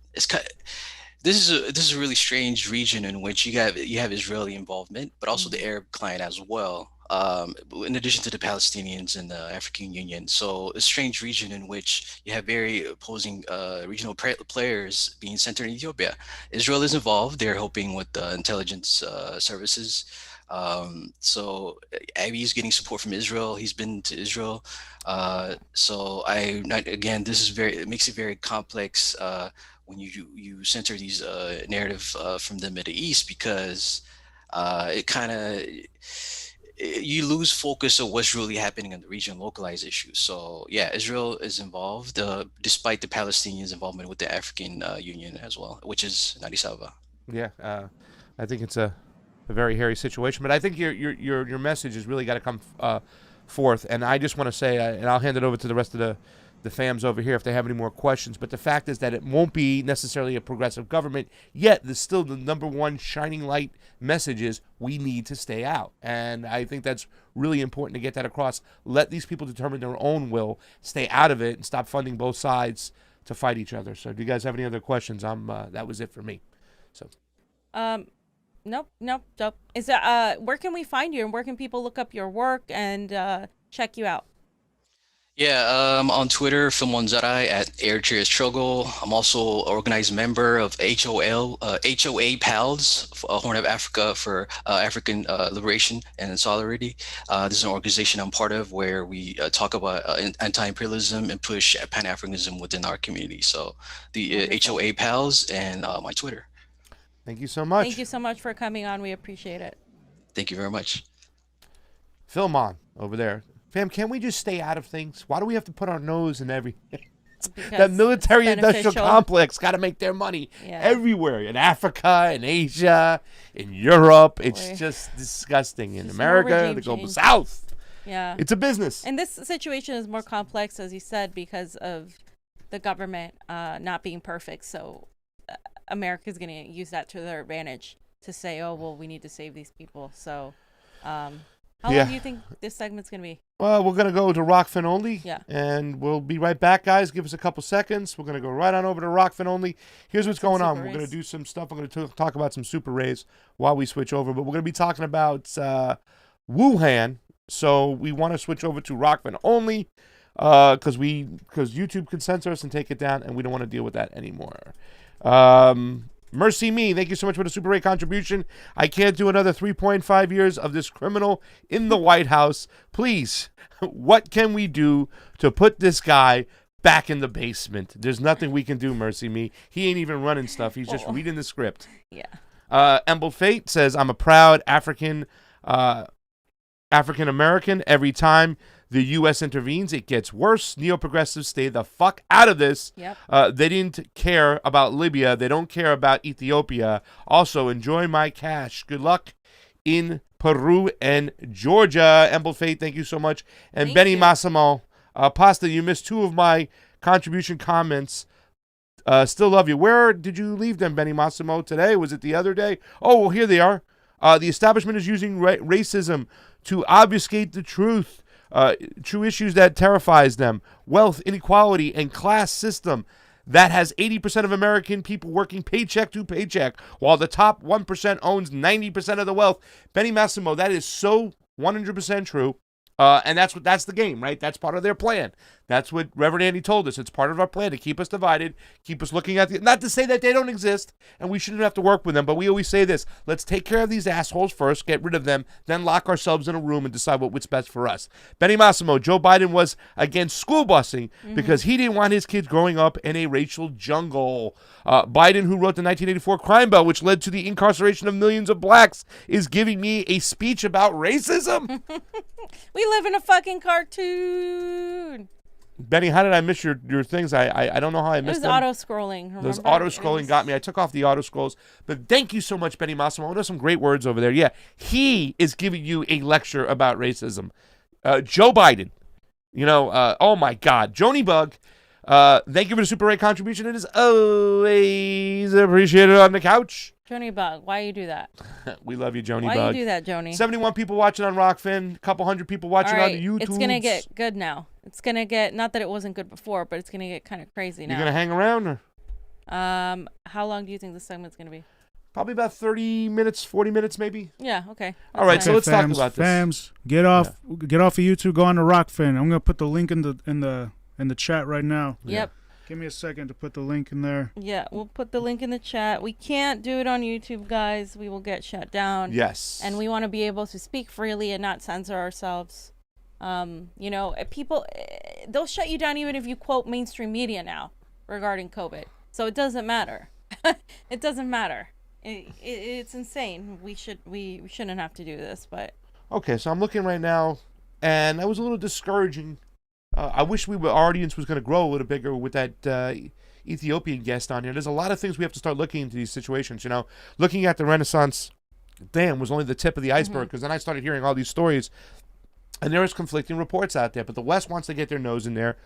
This is a really strange region in which you have Israeli involvement, but also the Arab client as well. In addition to the Palestinians and the African Union, so a strange region in which you have very opposing regional players being centered in Ethiopia. Israel is involved; they're helping with the intelligence services. So Abiy is getting support from Israel. He's been to Israel. It makes it very complex when you center these narrative from the Middle East, because it kind of you lose focus of what's really happening in the region, localized issues. So yeah, Israel is involved, despite the Palestinians' involvement with the African Union as well, which is Addis Ababa. Yeah, I think it's a very hairy situation, but I think your message has really got to come forth. And I just want to say, and I'll hand it over to the rest of the fams over here if they have any more questions. But the fact is that it won't be necessarily a progressive government, yet there's still the number one shining light message is we need to stay out. And I think that's really important to get that across. Let these people determine their own will, stay out of it, and stop funding both sides to fight each other. So do you guys have any other questions? That was it for me. So. Nope. Is that where can we find you, and where can people look up your work and check you out? Yeah, on Twitter, Filmom Zerai at Eritrea Struggle. I'm also an organized member of HOA PALS, Horn of Africa for African Liberation and Solidarity. This is an organization I'm part of where we talk about anti-imperialism and push Pan-Africanism within our community. So the HOA PALS and my Twitter. Thank you so much. Thank you so much for coming on. We appreciate it. Thank you very much. Filmom over there. Fam, can't we just stay out of things? Why do we have to put our nose in every... That military-industrial complex got to make their money everywhere. In Africa, in Asia, in Europe. It's just disgusting. In America, the global south. Yeah. It's a business. And this situation is more complex, as you said, because of the government not being perfect. So America's going to use that to their advantage to say, oh, well, we need to save these people. So how long do you think this segment's going to be? Well, we're going to go to Rokfin only. Yeah. And we'll be right back, guys. Give us a couple seconds. We're going to go right on over to Rokfin only. Here's what's going on. We're going to do some stuff. I'm going to talk about some Super Rays while we switch over. But we're going to be talking about Wuhan. So we want to switch over to Rokfin only because YouTube can censor us and take it down, and we don't want to deal with that anymore. Mercy Me, thank you so much for the Super Ray contribution. I can't do another 3.5 years of this criminal in the White House. Please, what can we do to put this guy back in the basement? There's nothing we can do, Mercy Me. He ain't even running stuff. He's just reading the script. Yeah. Emble Fate says, I'm a proud African American. Every time the U.S. intervenes, it gets worse. Neo-progressives stay the fuck out of this. Yep. They didn't care about Libya. They don't care about Ethiopia. Also, enjoy my cash. Good luck in Peru and Georgia. Emble Fate, thank you so much. And Thank Benny you. Massimo. Pasta, you missed 2 of my contribution comments. Still love you. Where did you leave them, Benny Massimo, today? Was it the other day? Oh, well, here they are. The establishment is using racism to obfuscate the truth. True issues that terrifies them. Wealth, inequality, and class system that has 80% of American people working paycheck to paycheck, while the top 1% owns 90% of the wealth. Benny Massimo, that is so 100% true. And that's the game, right? That's part of their plan. That's what Reverend Andy told us. It's part of our plan to keep us divided, keep us looking at the... Not to say that they don't exist, and we shouldn't have to work with them, but we always say this. Let's take care of these assholes first, get rid of them, then lock ourselves in a room and decide what's best for us. Benny Massimo, Joe Biden was against school busing because he didn't want his kids growing up in a racial jungle. Biden, who wrote the 1984 crime bill, which led to the incarceration of millions of blacks, is giving me a speech about racism. We live in a fucking cartoon. Benny, how did I miss your things? I don't know how I missed them. It was auto-scrolling. Those auto-scrolling got me. I took off the auto-scrolls. But thank you so much, Benny Massimo. I know some great words over there. Yeah, he is giving you a lecture about racism. Joe Biden. Oh my God. Joni Bug, thank you for the Super Ray contribution. It is always appreciated on the couch. Joni Bug, why you do that? We love you, Joni Why Bug. you do that, Joni? 71 people watching on Rokfin, a couple hundred people watching on YouTube. It's going to get good now. It's going to get, not that it wasn't good before, but it's going to get kind of crazy now. You're going to hang around? Or? How long do you think this segment's going to be? Probably about 30 minutes, 40 minutes maybe. Yeah, okay. All right, fine. so let's talk about this. Fams, get off of YouTube, go on to Rokfin. I'm going to put the link in the chat right now. Yep. Give me a second to put the link in there. Yeah, we'll put the link in the chat. We can't do it on YouTube, guys. We will get shut down. Yes. And we want to be able to speak freely and not censor ourselves. People, they'll shut you down even if you quote mainstream media now regarding COVID. So it doesn't matter. It doesn't matter. It's insane. We shouldn't have to do this, but... Okay, so I'm looking right now, and that was a little discouraging. I wish our audience was going to grow a little bigger with that Ethiopian guest on here. There's a lot of things we have to start looking into these situations, Looking at the Renaissance Dam was only the tip of the iceberg, because then I started hearing all these stories, and there is conflicting reports out there, but the West wants to get their nose in there.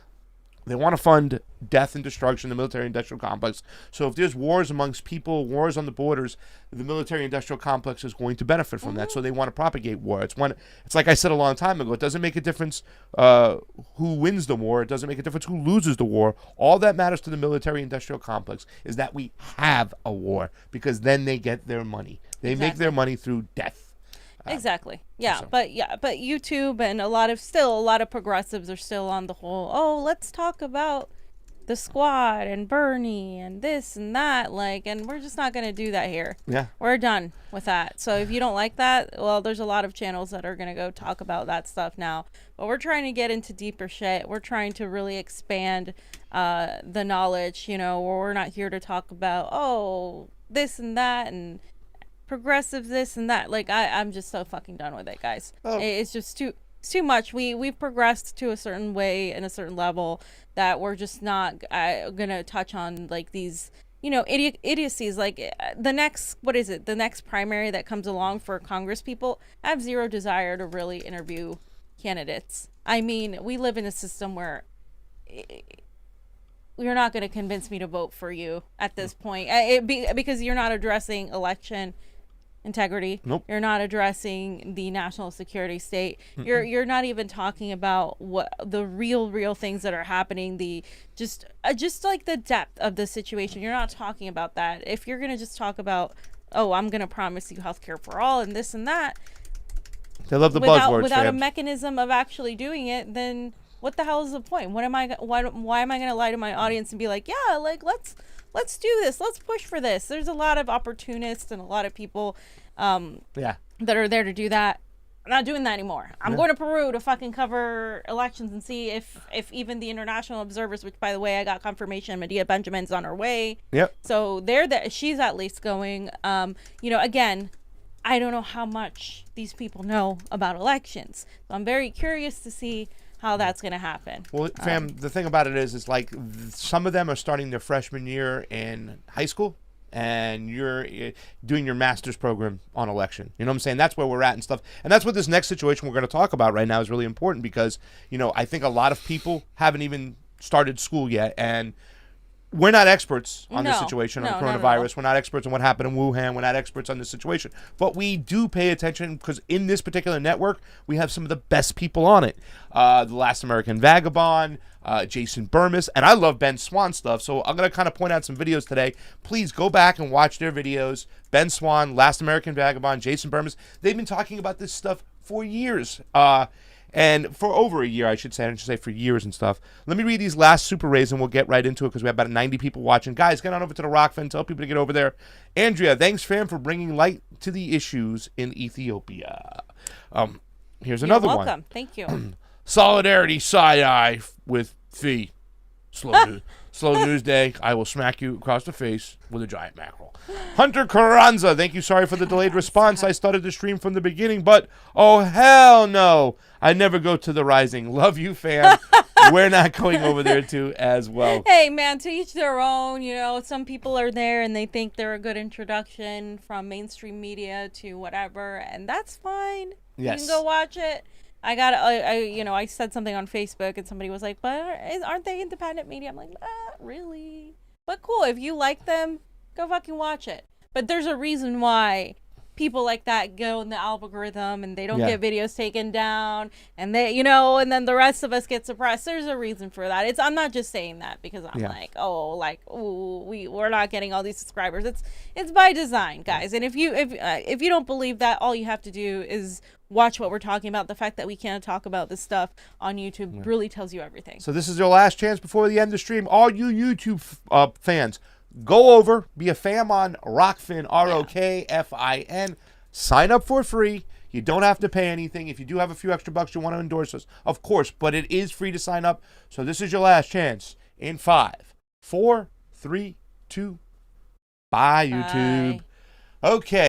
They want to fund death and destruction in the military-industrial complex. So if there's wars amongst people, wars on the borders, the military-industrial complex is going to benefit from that. So they want to propagate war. It's like I said a long time ago. It doesn't make a difference who wins the war. It doesn't make a difference who loses the war. All that matters to the military-industrial complex is that we have a war, because then they get their money. They make their money through death. Exactly. Yeah, but YouTube and a lot of progressives are still on the whole, let's talk about the squad and Bernie and this and that, and we're just not going to do that here. Yeah. We're done with that. So if you don't like that, well, there's a lot of channels that are going to go talk about that stuff now. But we're trying to get into deeper shit. We're trying to really expand the knowledge, where we're not here to talk about, this and that and progressive this and that. I'm just so fucking done with it, guys. It's just too much. We've progressed to a certain way and a certain level that we're just not gonna touch on these idiocies. The next primary that comes along for Congress people. I have zero desire to really interview candidates. I mean, we live in a system where you're not going to convince me to vote for you at this point, because you're not addressing election integrity. Nope. You're not addressing the national security state. You're not even talking about what the real things that are happening, the just the depth of the situation. You're not talking about that. If you're going to just talk about, I'm going to promise you healthcare for all and this and that, they love the buzzwords without a mechanism of actually doing it, then what the hell is the point? Why am I going to lie to my audience and be like, let's do this. Let's push for this. There's a lot of opportunists and a lot of people that are there to do that. I'm not doing that anymore. I'm going to Peru to fucking cover elections and see if even the international observers, which, by the way, I got confirmation Medea Benjamin's on her way. Yep. So she's at least going. Again, I don't know how much these people know about elections. So I'm very curious to see how that's going to happen. Well, fam, the thing about it is some of them are starting their freshman year in high school, and you're doing your master's program on election. You know what I'm saying? That's where we're at and stuff. And that's what this next situation we're going to talk about right now is really important, because, I think a lot of people haven't even started school yet, and we're not experts on this situation, on coronavirus. We're not experts on what happened in Wuhan. We're not experts on this situation. But we do pay attention, because in this particular network, we have some of the best people on it. The Last American Vagabond, Jason Burmis, and I love Ben Swan stuff. So I'm going to kind of point out some videos today. Please go back and watch their videos. Ben Swan, Last American Vagabond, Jason Burmis. They've been talking about this stuff for years. And for over a year, I should say for years and stuff. Let me read these last super rays and we'll get right into it because we have about 90 people watching. Guys, get on over to the Rokfin. Tell people to get over there. Andrea, thanks, fam, for bringing light to the issues in Ethiopia. Here's another one. Welcome. Thank you. Solidarity side-eye with Fee. Slow news day. I will smack you across the face with a giant mackerel. Hunter Carranza, thank you. Sorry for the delayed response. I started the stream from the beginning, but oh hell no, I never go to the Rising. Love you, fam. We're not going over there too as well. Hey man, to each their own. You know, some people are there and they think they're a good introduction from mainstream media to whatever, and that's fine. Yes. You can go watch it. I said something on Facebook and somebody was like, but aren't they independent media? I'm like, not really. But cool, if you like them, go fucking watch it. But there's a reason why people like that go in the algorithm and they don't get videos taken down and and then the rest of us get suppressed. There's a reason for that. I'm not just saying that because I'm we're not getting all these subscribers. It's by design, guys. And if you don't believe that, all you have to do is watch what we're talking about. The fact that we can't talk about this stuff on YouTube really tells you everything. So this is your last chance before the end of the stream. All you YouTube fans, go over, be a fam on Rokfin, Rokfin. Sign up for free. You don't have to pay anything. If you do have a few extra bucks you want to endorse us, of course, but it is free to sign up. So this is your last chance. In 5, 4, 3, 2, bye, YouTube. Okay.